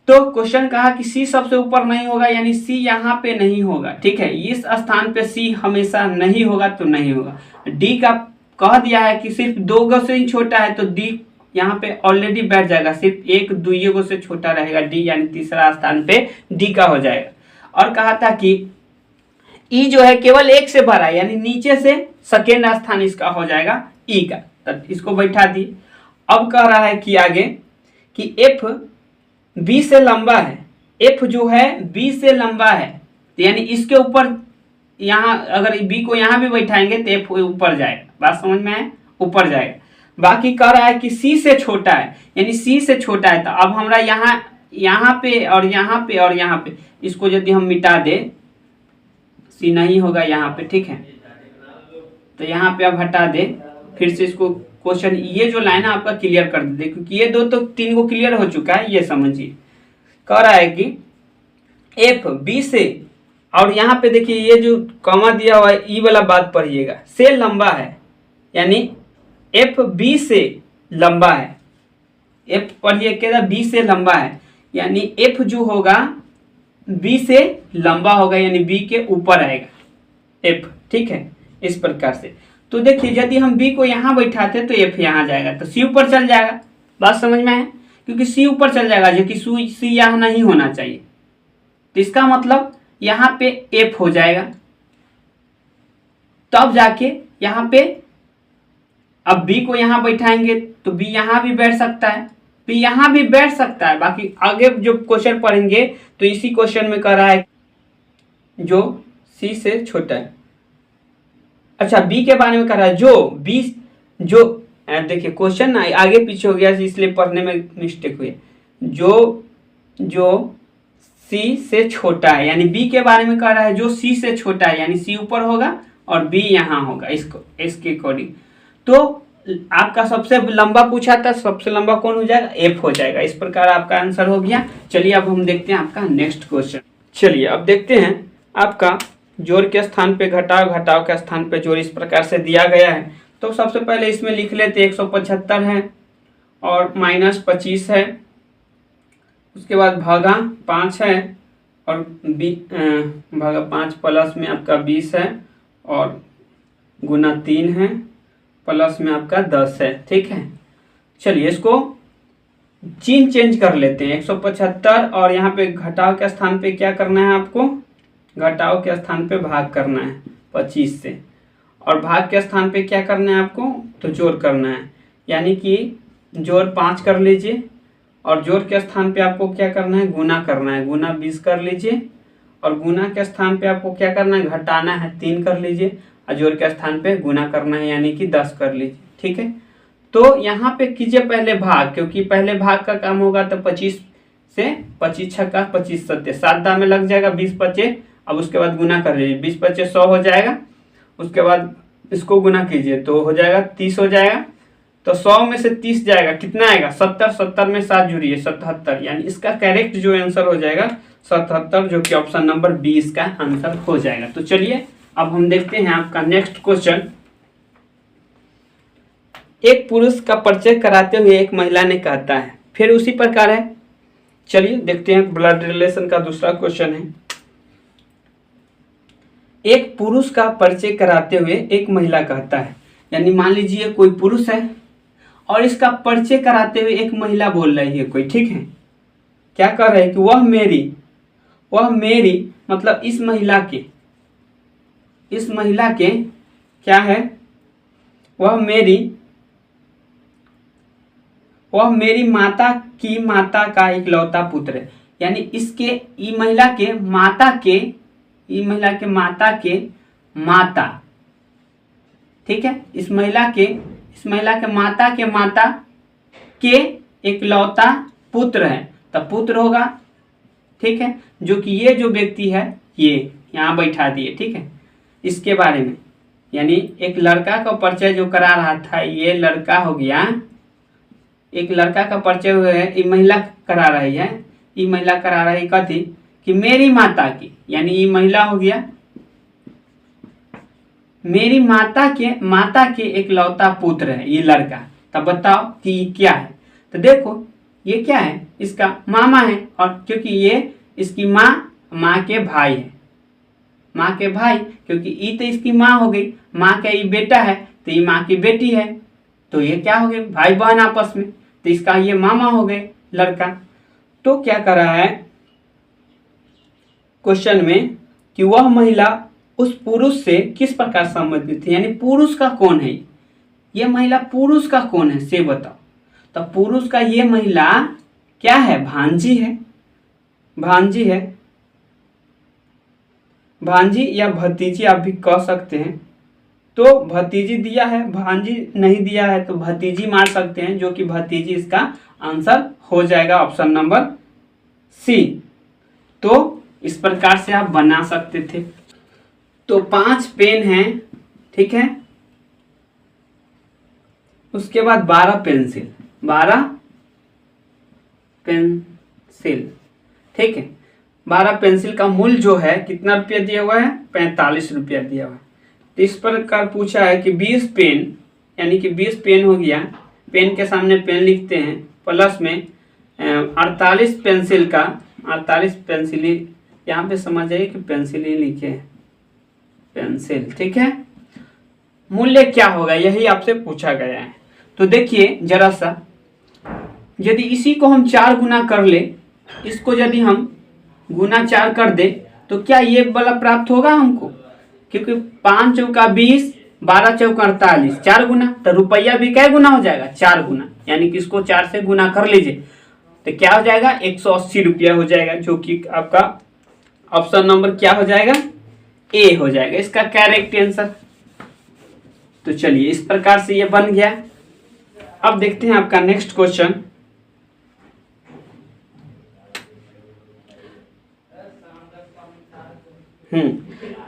तो क्वेश्चन कहा कि सी सबसे ऊपर नहीं होगा, यानी सी यहाँ पे नहीं होगा। ठीक है, इस स्थान पे सी हमेशा नहीं होगा, तो नहीं होगा। डी का कह दिया है कि सिर्फ 2 गो से ही छोटा है, तो डी यहाँ पे ऑलरेडी बैठ जाएगा, सिर्फ 1 2 गो से छोटा रहेगा डी, यानी तीसरा स्थान पे डी का हो जाएगा। और कहा था कि ई जो है केवल 1 से बड़ा है, यानी नीचे से सेकेंड स्थान इसका हो जाएगा ई का, तो इसको बैठा दिए। अब कह रहा है कि आगे कि एफ बी से लंबा है, एफ जो है बी से लंबा है, तो यानी इसके ऊपर यहाँ अगर बी को यहाँ भी बैठाएंगे तो एफ ऊपर जाएगा। बात समझ में है, ऊपर जाएगा। बाकी कह रहा है कि सी से छोटा है, यानी सी से छोटा है, तो अब हमरा यहाँ पे और यहाँ पे और यहाँ पे, इसको यदि हम मिटा दे, सी नहीं होगा यहाँ पे। ठीक है, तो यहाँ पे अब हटा दे, फिर से इसको क्वेश्चन ये जो लाइन है आपका क्लियर कर देते, क्योंकि ये दो तो 3 को क्लियर हो चुका है। ये समझिए कह रहा है कि एफ बी से, और यहाँ पे देखिए ये जो कॉमा दिया हुआ है ई वाला बात पढ़िएगा, से लंबा है, यानी एफ बी से लंबा है। एफ पढ़िए क्या, बी से लंबा है, यानी एफ जो होगा बी से लंबा होगा, यानी बी के ऊपर आएगा एफ। ठीक है, इस प्रकार से। तो देखिए यदि हम बी को यहाँ बैठाते तो एफ यहाँ जाएगा, तो सी ऊपर चल जाएगा। बात समझ में है, क्योंकि सी ऊपर चल जाएगा, जो कि सी यहाँ नहीं होना चाहिए। तो इसका मतलब यहाँ पे एफ हो जाएगा, तब जाके यहाँ पे अब बी को यहाँ बैठाएंगे तो बी यहाँ भी बैठ सकता है, बी यहाँ भी बैठ सकता है। बाकी आगे जो क्वेश्चन पढ़ेंगे तो इसी क्वेश्चन में कह रहा है जो सी से छोटा है। अच्छा, बी के बारे में कह रहा है जो बी, जो देखिए क्वेश्चन ना आगे पीछे हो गया इसलिए पढ़ने में मिस्टेक हुई। जो सी से छोटा है, यानी बी के बारे में कह रहा है जो सी से छोटा है, यानी सी ऊपर होगा और बी यहाँ होगा, इसके अकॉर्डिंग। तो आपका सबसे लंबा पूछा था, सबसे लंबा कौन हो जाएगा, एफ हो जाएगा। इस प्रकार आपका आंसर हो गया। चलिए अब हम देखते हैं आपका नेक्स्ट क्वेश्चन। चलिए अब देखते हैं आपका जोड़ के स्थान पे घटाव, घटाव के स्थान पे जोड़, इस प्रकार से दिया गया है। तो सबसे पहले इसमें लिख लेते 175 है और -25 है, उसके बाद भागा 5 है और भागा 5 प्लस में आपका 20 है और गुना 3 है प्लस में आपका 10 है। ठीक है, चलिए इसको चिन्ह चेंज कर लेते हैं। 175 और यहाँ पे घटाव के स्थान पे क्या करना है आपको, घटाव के स्थान पे भाग करना है 25 से, और भाग के स्थान पे क्या करना है आपको, तो जोड़ करना है, यानी कि जोड़ 5 कर लीजिए और जोड़ के स्थान पे आपको क्या करना है, गुना करना है, गुना 20 कर लीजिए, और गुना के स्थान पे आपको क्या करना है, घटाना है 3 कर लीजिए, और जोड़ के स्थान पे गुना करना है, यानी कि 10 कर लीजिए। ठीक है, तो यहाँ पे कीजिए पहले भाग, क्योंकि पहले भाग का काम होगा। तो 25 से 25 छक्का 25 सत्ते 7 दाव में लग जाएगा, 20 25। अब उसके बाद गुना कर लीजिए, 20 25 100 हो जाएगा। उसके बाद इसको गुना कीजिए तो हो जाएगा 30 हो जाएगा। तो 100 में से 30 जाएगा, कितना आएगा 70, 70 में 7 जुड़िए 77, यानी इसका करेक्ट जो आंसर हो जाएगा 77, जो कि ऑप्शन नंबर 20 का आंसर हो जाएगा। तो चलिए अब हम देखते हैं आपका नेक्स्ट क्वेश्चन। एक पुरुष का परिचय कराते हुए एक महिला ने कहता है, फिर उसी प्रकार है। चलिए देखते हैं, ब्लड रिलेशन का दूसरा क्वेश्चन है। एक पुरुष का परिचय कराते हुए एक महिला कहता है, यानी मान लीजिए कोई पुरुष है और इसका परिचय कराते हुए एक महिला बोल रही है कोई। ठीक है, क्या कह रहे हैं कि वह मेरी मतलब इस महिला के क्या है, वह मेरी माता की माता का इकलौता पुत्र है, यानी इसके ई महिला के माता के माता। ठीक है, इस महिला के माता के इकलौता पुत्र है, तब पुत्र होगा। ठीक है, जो कि ये जो व्यक्ति है ये यहाँ बैठा दिए। ठीक है, इसके बारे में, यानी एक लड़का का परिचय जो करा रहा था, ये लड़का हो गया, एक लड़का का परिचय हुआ है, ये महिला करा रही है, ये महिला करा रही कथी कि मेरी माता की, यानी ये महिला हो गया, मेरी माता के इकलौता पुत्र है ये लड़का। तब बताओ कि ये क्या है। तो देखो ये क्या है, इसका मामा है, और क्योंकि ये इसकी माँ के भाई है, माँ के भाई, क्योंकि ये तो इसकी माँ हो गई, माँ का ये बेटा है तो ये माँ की बेटी है, तो ये क्या हो गए, भाई बहन आपस में, तो इसका ये मामा हो गए लड़का। तो क्या कर रहा है क्वेश्चन में कि वह महिला उस पुरुष से किस प्रकार संबंधित है, यानी पुरुष का कौन है, ये महिला पुरुष का कौन है से बताओ। तो पुरुष का ये महिला क्या है, भांजी है, भांजी या भतीजी आप भी कह सकते हैं। तो भतीजी दिया है, भांजी नहीं दिया है तो भतीजी मार सकते हैं, जो कि भतीजी इसका आंसर हो जाएगा ऑप्शन नंबर सी। तो इस प्रकार से आप बना सकते थे। तो 5 पेन हैं, ठीक है, उसके बाद 12 पेंसिल, 12 पेंसिल, ठीक है। 12 पेंसिल का मूल्य जो है कितना रुपया दिया हुआ है, 45 रुपया दिया हुआ है। तो इस प्रकार पूछा है कि 20 पेन, यानी कि 20 पेन हो गया, पेन के सामने पेन लिखते हैं, प्लस में 48 पेंसिल का, 48 पेंसिल, यहाँ पे समझ जाइए कि पेंसिल ही लिखे हैं, पेंसिल, ठीक है। मूल्य क्या होगा यही आपसे पूछा गया है। तो देखिए जरा सा, यदि इसी को हम 4 गुना कर ले, इसको यदि हम गुना 4 कर दे तो क्या ये वाला प्राप्त होगा हमको, क्योंकि 5 चौका 20, 12 चौका 48, 4 गुना, तो रुपया भी क्या गुना हो जाएगा, 4 गुना, यानी कि इसको 4 से गुना कर लीजिए तो क्या हो जाएगा, 180 रुपया हो जाएगा, जो कि आपका ऑप्शन नंबर क्या हो जाएगा, ए हो जाएगा इसका करेक्ट आंसर। तो चलिए इस प्रकार से ये बन गया। अब देखते हैं आपका नेक्स्ट क्वेश्चन।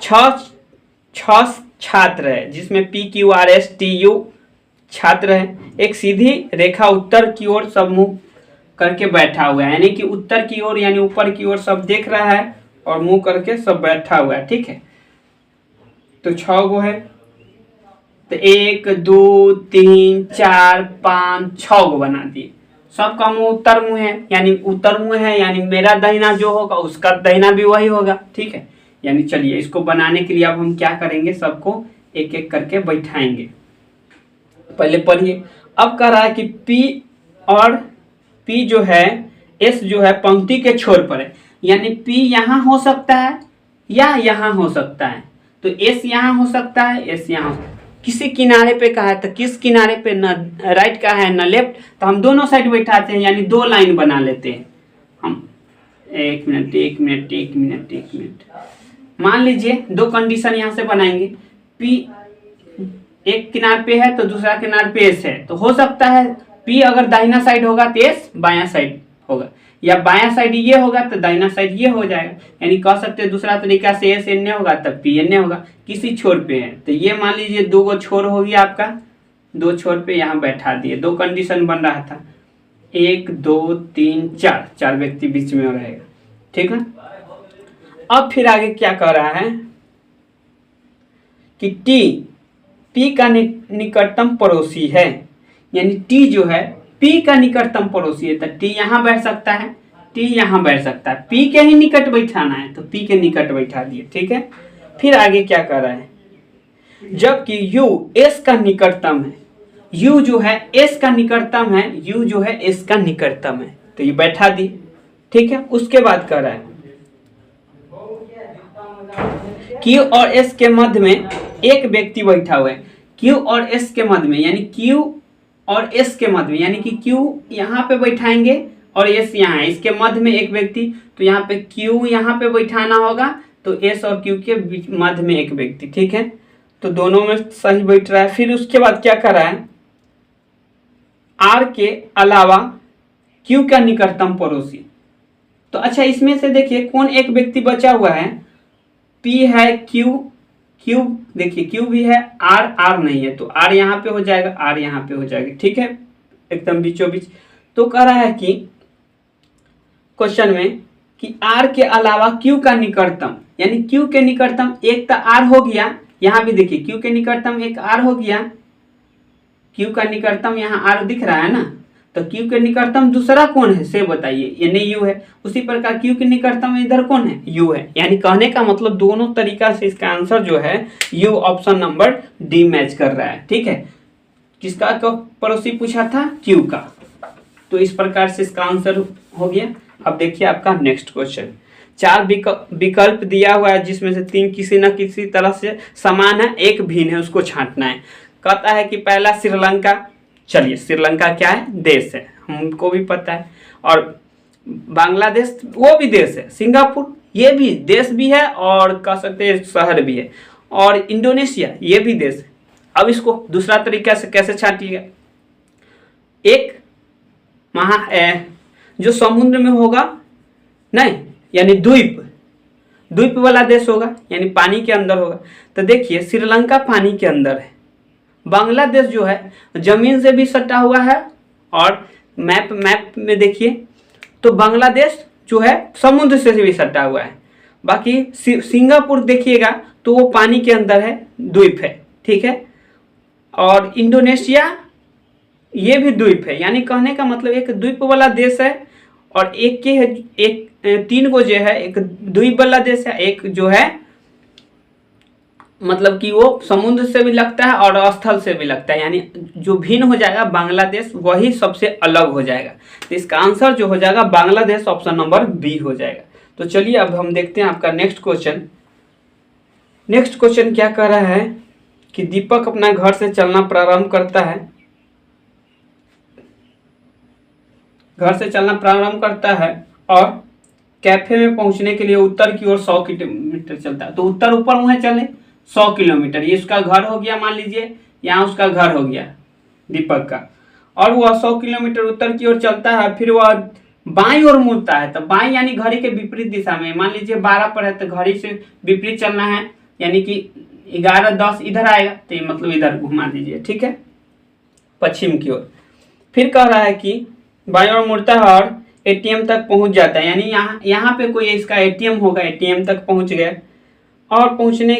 छह छात्र है, जिसमें PQRSTU छात्र है। एक सीधी रेखा उत्तर की ओर सब मुंह करके बैठा हुआ है, यानी कि उत्तर की ओर यानी ऊपर की ओर सब देख रहा है और मुंह करके सब बैठा हुआ है, ठीक है। तो 6 गो है, तो 1 2 3 4 5 6 गो बना दिए। सबका मुंह उत्तर मुंह है, यानी उत्तर मुंह है, यानी मेरा दाहिना जो होगा उसका दाहिना भी वही होगा, ठीक है। यानी चलिए इसको बनाने के लिए अब हम क्या करेंगे, सबको एक एक करके बैठाएंगे। पहले पढ़िए। अब कह रहा है कि P और P जो है, S जो है पंक्ति के छोर पर है, यानी P यहाँ हो सकता है या यहाँ हो सकता है। तो S यहाँ हो सकता है, S यहाँ किसी किनारे पे का है, तो किस किनारे पे, न राइट का है न लेफ्ट, तो हम दोनों साइड बैठाते हैं, यानी 2 लाइन बना लेते हैं हम। एक मिनट मान लीजिए 2 कंडीशन यहाँ से बनाएंगे। P एक किनार पे है तो दूसरा किनार पे S है, तो हो सकता है P अगर दाहिना साइड होगा तो S बायां साइड होगा, या बायां साइड ये होगा तो दाहिना साइड ये हो जाएगा। यानी कह सकते हैं दूसरा तरीका से S एन्ने होगा तब P एन्ने होगा, किसी छोर पे है। तो ये मान लीजिए 2 गो छोर हो गया आपका, 2 छोर पे यहाँ बैठा दिए। 2 कंडीशन बन रहा था, 1 2 3 4, 4 व्यक्ति बीच में रहेगा, ठीक है। अब फिर आगे क्या कर रहा है कि P का निकटतम पड़ोसी है, यानी T जो है P का निकटतम पड़ोसी है, तो T यहाँ बैठ सकता है, T यहाँ बैठ सकता है। P के ही निकट बैठाना है तो P के निकट बैठा दिए, ठीक है। फिर आगे क्या कर रहा है, जबकि U S का निकटतम है, U जो है S का निकटतम है, U जो है S का निकटतम है, तो ये बैठा दिए, ठीक है। उसके बाद कर रहा है Q और S के मध्य में एक व्यक्ति बैठा हुआ है। Q और S के मध्य में, यानी Q और S के मध्य में, यानी कि Q यहाँ पे बैठाएंगे और S यहाँ है, इसके मध्य में एक व्यक्ति, तो यहाँ पे Q यहाँ पे बैठाना होगा, तो S और Q के मध्य में एक व्यक्ति, ठीक है। तो दोनों में सही बैठ रहा है। फिर उसके बाद क्या कर रहा है, R के अलावा Q का निकटतम पड़ोसी। तो अच्छा इसमें से देखिए कौन एक व्यक्ति बचा हुआ है, P है, Q देखिए Q भी है, R नहीं है, तो R यहाँ पे हो जाएगा, R यहाँ पे हो जाएगा, ठीक है, एकदम बीचों बीच। तो कह रहा है कि क्वेश्चन में कि R के अलावा Q का निकटतम, यानी Q के निकटतम एक तो R हो गया, यहाँ भी देखिए Q के निकटतम एक R हो गया, Q का निकटतम यहाँ R दिख रहा है ना, तो Q के निकटतम दूसरा कौन है से बताइए, यानी U है। उसी प्रकार Q के निकटतम इधर कौन है, U है। यानी कहने का मतलब दोनों तरीका से इसका आंसर जो है U option number D match कर रहा है, ठीक है। किसका पड़ोसी पूछा था, Q का। तो इस प्रकार से इसका आंसर हो गया। अब देखिए आपका नेक्स्ट क्वेश्चन। 4 विकल्प दिया हुआ है, जिसमें से 3 किसी न किसी तरह से समान है, एक भिन्न है, उसको छांटना है। कहता है कि पहला श्रीलंका। चलिए श्रीलंका क्या है, देश है, हमको भी पता है। और बांग्लादेश वो भी देश है, सिंगापुर ये भी देश भी है और कह सकते हैं शहर भी है, और इंडोनेशिया ये भी देश है। अब इसको दूसरा तरीका से कैसे छांटिएगा, एक जो समुद्र में होगा नहीं, यानी द्वीप वाला देश होगा, यानी पानी के अंदर होगा। तो देखिए श्रीलंका पानी के अंदर है, बांग्लादेश जो है जमीन से भी सटा हुआ है, और मैप में देखिए तो बांग्लादेश जो है समुद्र से भी सटा हुआ है। बाकी सिंगापुर देखिएगा तो वो पानी के अंदर है, द्वीप है, ठीक है। और इंडोनेशिया ये भी द्वीप है, यानी कहने का मतलब एक द्वीप वाला देश है, और एक के है, एक 3 को जो है एक द्वीप वाला देश है, एक जो है मतलब कि वो समुद्र से भी लगता है और स्थल से भी लगता है, यानी जो भिन्न हो जाएगा बांग्लादेश वही सबसे अलग हो जाएगा। तो इसका आंसर जो हो जाएगा बांग्लादेश, ऑप्शन नंबर बी हो जाएगा। तो चलिए अब हम देखते हैं आपका नेक्स्ट क्वेश्चन। नेक्स्ट क्वेश्चन क्या कह रहा है कि दीपक अपना घर से चलना प्रारंभ करता है, घर से चलना प्रारंभ करता है और कैफे में पहुंचने के लिए उत्तर की ओर 100 किलोमीटर चलता है। तो उत्तर ऊपर मुँह चले 100 किलोमीटर, ये उसका घर हो गया, मान लीजिए यहाँ उसका घर हो गया दीपक का, और वह 100 किलोमीटर उत्तर की ओर चलता है। फिर वह बाईं ओर मुड़ता है, तो बाईं यानी घड़ी के विपरीत दिशा में, मान लीजिए 12 पर है तो घड़ी से विपरीत चलना है, यानी कि 11-10 इधर आएगा, तो ये मतलब इधर घुमा दीजिए, ठीक है, पश्चिम की ओर। फिर कह रहा है कि बाईं ओर मुड़ता है और एटीएम तक पहुंच जाता है, यानी यहाँ पे कोई इसका एटीएम होगा, एटीएम तक पहुंच गया, और पहुंचने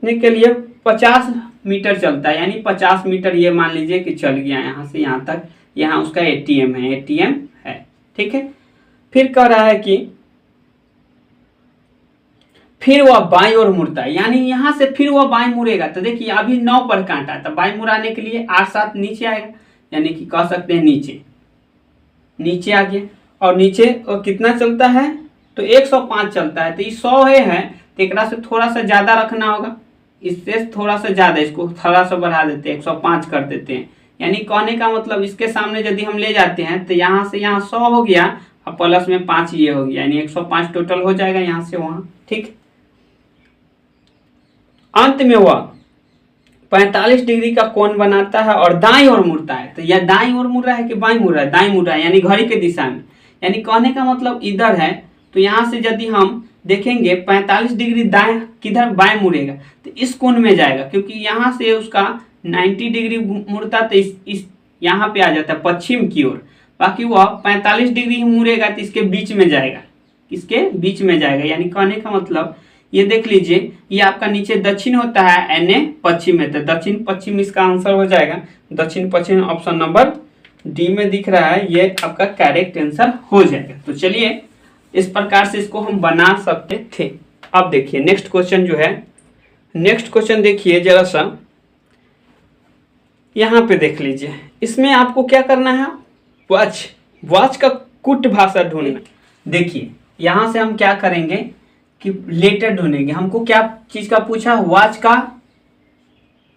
के लिए 50 मीटर चलता है, यानी 50 मीटर ये मान लीजिए कि चल गया यहाँ से यहाँ तक, यहाँ उसका एटीएम है, ठीक है। फिर कह रहा है कि फिर वह बाईं ओर मुड़ता है, यानी यहाँ से फिर वह बाईं मुड़ेगा। तो देखिए अभी 9 पर कांटा, तो बाईं मुड़ाने के लिए 8-7 नीचे आएगा, यानी कि कह सकते हैं नीचे आ गया, और नीचे कितना चलता है तो 105 चलता है। तो ये 100 है तो एक से थोड़ा सा ज़्यादा रखना होगा, इससे थोड़ा सा ज़्यादा, इसको थोड़ा सा बढ़ा देते हैं, 105 कर देते हैं। यानी कहने का मतलब इसके सामने यदि हम ले जाते हैं तो यहाँ से यहाँ 100 हो गया और प्लस में 5 ये हो गया, यानी 105 टोटल हो जाएगा यहाँ से वहाँ, ठीक। अंत में वह 45 डिग्री का कोण बनाता है और दाईं ओर मुड़ता है। तो यह दाईं ओर मुड़ रहा है कि बाईं मुड़ रहा है? दाईं मुड़ रहा है, यानी घड़ी के दिशा में, यानी कहने का मतलब इधर है। तो यहाँ से यदि हम देखेंगे 45 डिग्री दाएं किधर बाएं मुड़ेगा तो इस कोण में जाएगा, क्योंकि यहाँ से उसका 90 डिग्री मुड़ता तो इस यहाँ पे आ जाता है पश्चिम की ओर। बाकी वह 45 डिग्री मुड़ेगा तो इसके बीच में जाएगा, इसके बीच में जाएगा, यानी कहने का मतलब ये देख लीजिए, ये आपका नीचे दक्षिण होता है, एन ए पश्चिम है, तो दक्षिण पश्चिम इसका आंसर हो जाएगा। दक्षिण पश्चिम ऑप्शन नंबर डी में दिख रहा है, ये आपका करेक्ट आंसर हो जाएगा। तो चलिए इस प्रकार से इसको हम बना सकते थे। अब देखिए नेक्स्ट क्वेश्चन जो है, नेक्स्ट क्वेश्चन देखिए जरा सा, यहाँ पे देख लीजिए, इसमें आपको क्या करना है, वॉच का कुट भाषा ढूंढना। देखिए यहाँ से हम क्या करेंगे कि लेटर ढूंढेंगे। हमको क्या चीज का पूछा, वॉच का,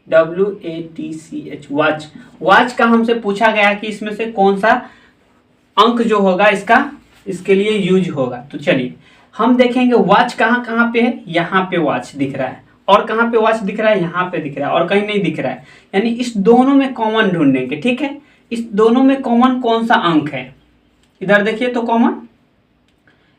WATCH वॉच, वॉच का हमसे पूछा गया कि इसमें से कौन सा अंक जो होगा इसके लिए यूज होगा। तो चलिए हम देखेंगे वॉच कहाँ पे है, यहाँ पे वॉच दिख रहा है, और कहाँ पे वॉच दिख रहा है, यहाँ पे दिख रहा है, और कहीं नहीं दिख रहा है, यानी इस दोनों में कॉमन ढूंढेंगे, ठीक है। इस दोनों में कॉमन कौन सा अंक है, इधर देखिए तो कॉमन,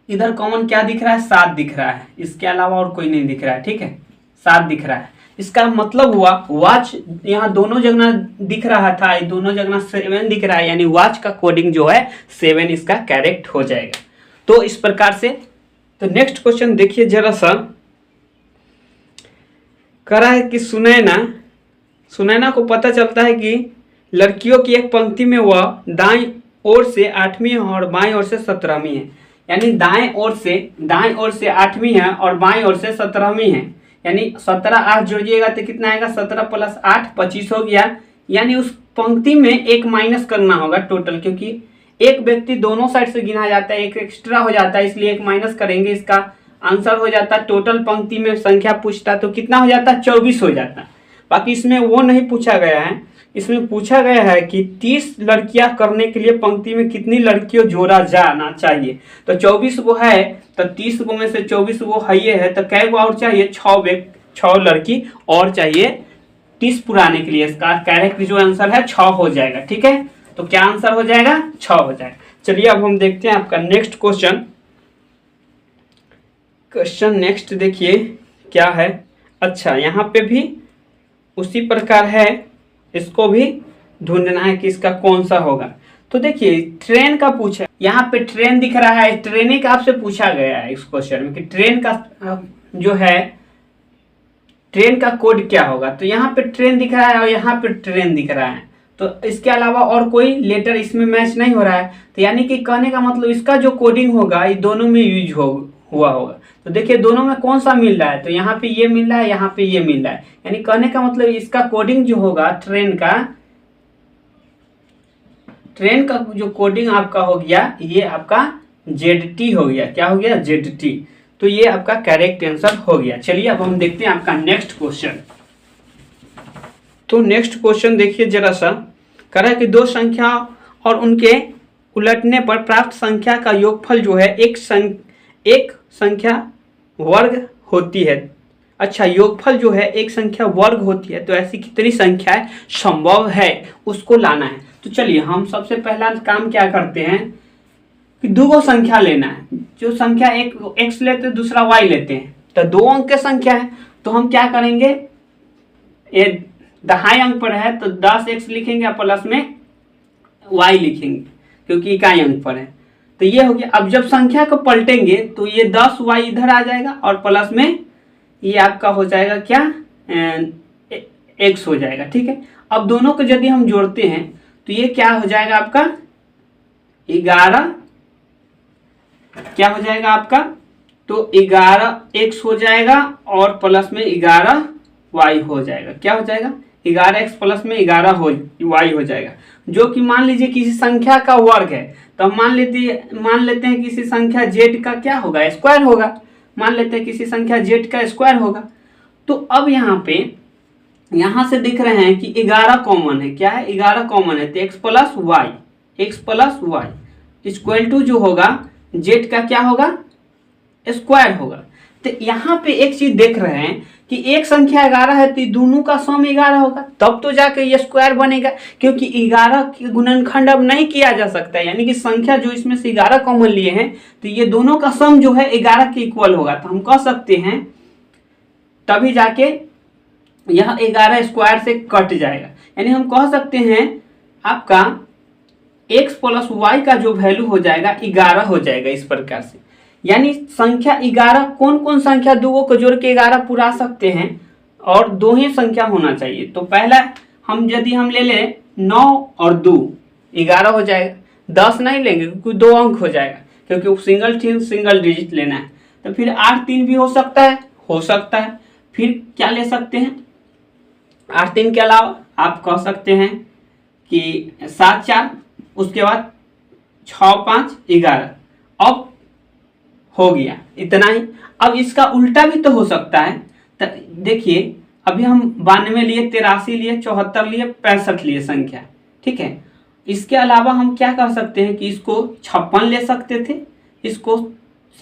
इधर कॉमन क्या दिख रहा है, 7 दिख रहा है, इसके अलावा और कोई नहीं दिख रहा है, ठीक है, 7 दिख रहा है। इसका मतलब हुआ वॉच यहाँ दोनों जगह दिख रहा था, दोनों जगह 7 दिख रहा है, यानी वॉच का कोडिंग जो है 7 इसका करेक्ट हो जाएगा। तो इस प्रकार से, तो नेक्स्ट क्वेश्चन देखिए जरा सा, करा है कि सुनैना को पता चलता है कि लड़कियों की एक पंक्ति में वह दाईं ओर से 8वीं है और बाईं ओर से 17वीं है, यानी दाएं ओर से 8वीं है और बाईं ओर से 17वीं है, यानी 17 8 जोड़िएगा तो कितना आएगा, 17 + 8 25 हो गया। यानी उस पंक्ति में एक माइनस करना होगा टोटल, क्योंकि एक व्यक्ति दोनों साइड से गिना जाता है, एक एक्स्ट्रा हो जाता है, इसलिए एक माइनस करेंगे, इसका आंसर हो जाता। टोटल पंक्ति में संख्या पूछता तो कितना हो जाता, 24 हो जाता। बाकी इसमें वो नहीं पूछा गया है, इसमें पूछा गया है कि 30 लड़कियां करने के लिए पंक्ति में कितनी लड़कियों जोड़ा जाना चाहिए। तो 24 वो है, तो 30 को में से 24 वो है, तो कै वो और चाहिए, 6 लड़की और चाहिए 30 पुराने के लिए। इसका करेक्ट जो आंसर है 6 हो जाएगा, ठीक है। तो क्या आंसर हो जाएगा, 6 हो जाएगा। चलिए अब हम देखते हैं आपका नेक्स्ट क्वेश्चन नेक्स्ट देखिए क्या है। अच्छा यहाँ पे भी उसी प्रकार है, इसको भी ढूंढना है कि इसका कौन सा होगा। तो देखिए ट्रेन का पूछा, यहाँ पे ट्रेन दिख रहा है, ट्रेन का आपसे पूछा गया है इस क्वेश्चन में कि ट्रेन का जो है ट्रेन का कोड क्या होगा। तो यहाँ पे ट्रेन दिख रहा है और यहाँ पे ट्रेन दिख रहा है, तो इसके अलावा और कोई लेटर इसमें मैच नहीं हो रहा है। तो यानी कि कहने का मतलब इसका जो कोडिंग होगा ये दोनों में यूज हुआ होगा। तो देखिए दोनों में कौन सा मिल रहा है, तो यहाँ पे ये मिल रहा है, यहाँ पे ये मिल रहा है, यानी कहने का मतलब इसका कोडिंग जो होगा ट्रेन का जो कोडिंग आपका हो गया ये आपका ZT हो गया। क्या हो गया? ZT। तो ये आपका करेक्ट आंसर हो गया। चलिए अब हम देखते हैं आपका नेक्स्ट क्वेश्चन। तो नेक्स्ट क्वेश्चन देखिए जरा सा, कह रहा है कि दो संख्या और उनके उलटने पर प्राप्त संख्या का योगफल जो है एक संख्या वर्ग होती है। अच्छा, योगफल जो है एक संख्या वर्ग होती है, तो ऐसी कितनी संख्याएं संभव है उसको लाना है। तो चलिए हम सबसे पहला काम क्या करते हैं कि दो संख्या लेना है। जो संख्या एक x लेते हैं, दूसरा y लेते हैं, तो दो अंक की संख्या है, तो हम क्या करेंगे, ये दहाई अंक पर है तो 10x लिखेंगे और प्लस में y लिखेंगे क्योंकि इकाई अंक पर है। तो ये हो गया। अब जब संख्या को पलटेंगे तो ये 10y इधर आ जाएगा और प्लस में ये आपका हो जाएगा क्या, x हो जाएगा। ठीक है, अब दोनों को यदि हम जोड़ते हैं तो ये क्या हो जाएगा आपका 11, क्या हो जाएगा आपका, तो 11x हो जाएगा और प्लस में 11y हो जाएगा। क्या हो जाएगा, 11x प्लस में 11y हो जाएगा, जो कि मान लीजिए किसी संख्या का वर्ग है। तो हम मान लेते हैं किसी संख्या z का क्या होगा, स्क्वायर होगा। मान लेते हैं किसी संख्या z का स्क्वायर होगा। तो अब यहाँ पे यहाँ से दिख रहे हैं कि 11 कॉमन है। क्या है, 11 कॉमन है, तो x plus y equal to जो होगा z का क्या होगा, स्क्वायर होगा। तो यहाँ पे एक चीज देख रहे हैं कि एक संख्या 11 है तो दोनों का सम 11 होगा, तब तो जाके ये स्क्वायर बनेगा, क्योंकि 11 की गुणनखंड अब नहीं किया जा सकता। यानी कि संख्या जो इसमें से 11 कॉमन लिए हैं तो ये दोनों का सम जो है 11 के इक्वल होगा। तो हम कह सकते हैं तभी जाके यह 11 स्क्वायर से कट जाएगा। यानी हम कह सकते हैं आपका x प्लस वाई का जो वैल्यू हो जाएगा 11 हो जाएगा इस प्रकार से। यानी संख्या 11, कौन कौन संख्या दो को जोड़ के 11 पुरा सकते हैं, और दो ही संख्या होना चाहिए। तो पहला यदि हम ले लें 9 और 2 11 हो जाएगा। 10 नहीं लेंगे क्योंकि 2 अंक हो जाएगा, क्योंकि सिंगल डिजिट लेना है। तो फिर 8 3 भी हो सकता है। फिर क्या ले सकते हैं, 8 3 के अलावा आप कह सकते हैं कि 7 4, उसके बाद 6 5 11। अब हो गया इतना ही। अब इसका उल्टा भी तो हो सकता है। तो देखिए अभी हम 92 लिए, 83 लिए, 74 लिए, 65 लिए संख्या। ठीक है, इसके अलावा हम क्या कर सकते हैं कि इसको 56 ले सकते थे, इसको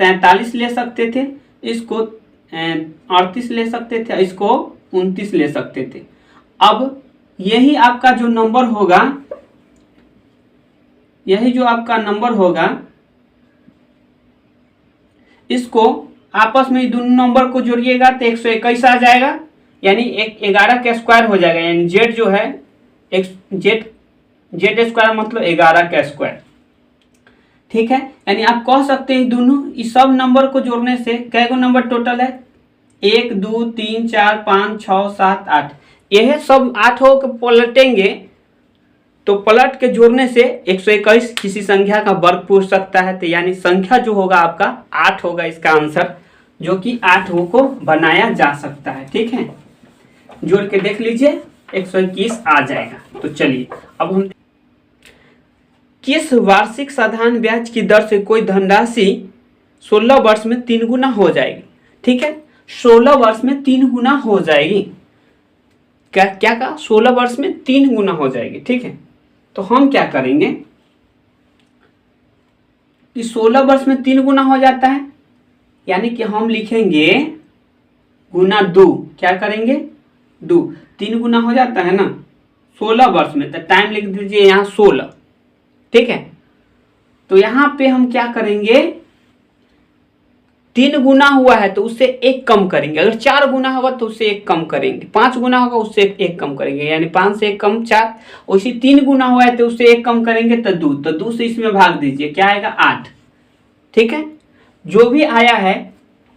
47 ले सकते थे, इसको 38 ले सकते थे, इसको 29 ले सकते थे। अब यही आपका जो नंबर होगा, इसको आपस में दोनों नंबर को जोड़िएगा तो 121 आ जाएगा। यानी 11 का स्क्वायर हो जाएगा। यानी z जो है z स्क्वायर मतलब 11 का स्क्वायर। ठीक है, यानी आप कह सकते हैं दोनों इस सब नंबर को जोड़ने से कै गो नंबर टोटल है, 1 2 3 4 5 6 7 8। यह सब 8 हो के पलटेंगे तो पलट के जोड़ने से 121 किसी संख्या का वर्ग पूछ सकता है। तो यानी संख्या जो होगा आपका 8 होगा इसका आंसर, जो कि 8 को बनाया जा सकता है। ठीक है, जोड़ के देख लीजिए 121 आ जाएगा। तो चलिए अब हम किस वार्षिक साधारण ब्याज की दर से कोई धनराशि 16 वर्ष में 3 गुना हो जाएगी। ठीक है, 16 वर्ष में 3 गुना हो जाएगी। क्या कहा, 16 वर्ष में 3 गुना हो जाएगी। ठीक है, तो हम क्या करेंगे कि 16 वर्ष में 3 गुना हो जाता है, यानी कि हम लिखेंगे गुना 2। क्या करेंगे, 2। 3 गुना हो जाता है ना 16 वर्ष में, तो टाइम लिख दीजिए यहाँ 16। ठीक है, तो यहाँ पे हम क्या करेंगे 3 गुना हुआ है तो उससे 1 कम करेंगे, अगर 4 गुना होगा तो उससे 1 कम करेंगे, 5 गुना होगा उससे 1 कम करेंगे, यानी 5 से 1 कम 4। उसी 3 गुना हुआ है तो उससे 1 कम करेंगे तो 2, तो 2 से इसमें भाग दीजिए, क्या आएगा 8। ठीक है, जो भी आया है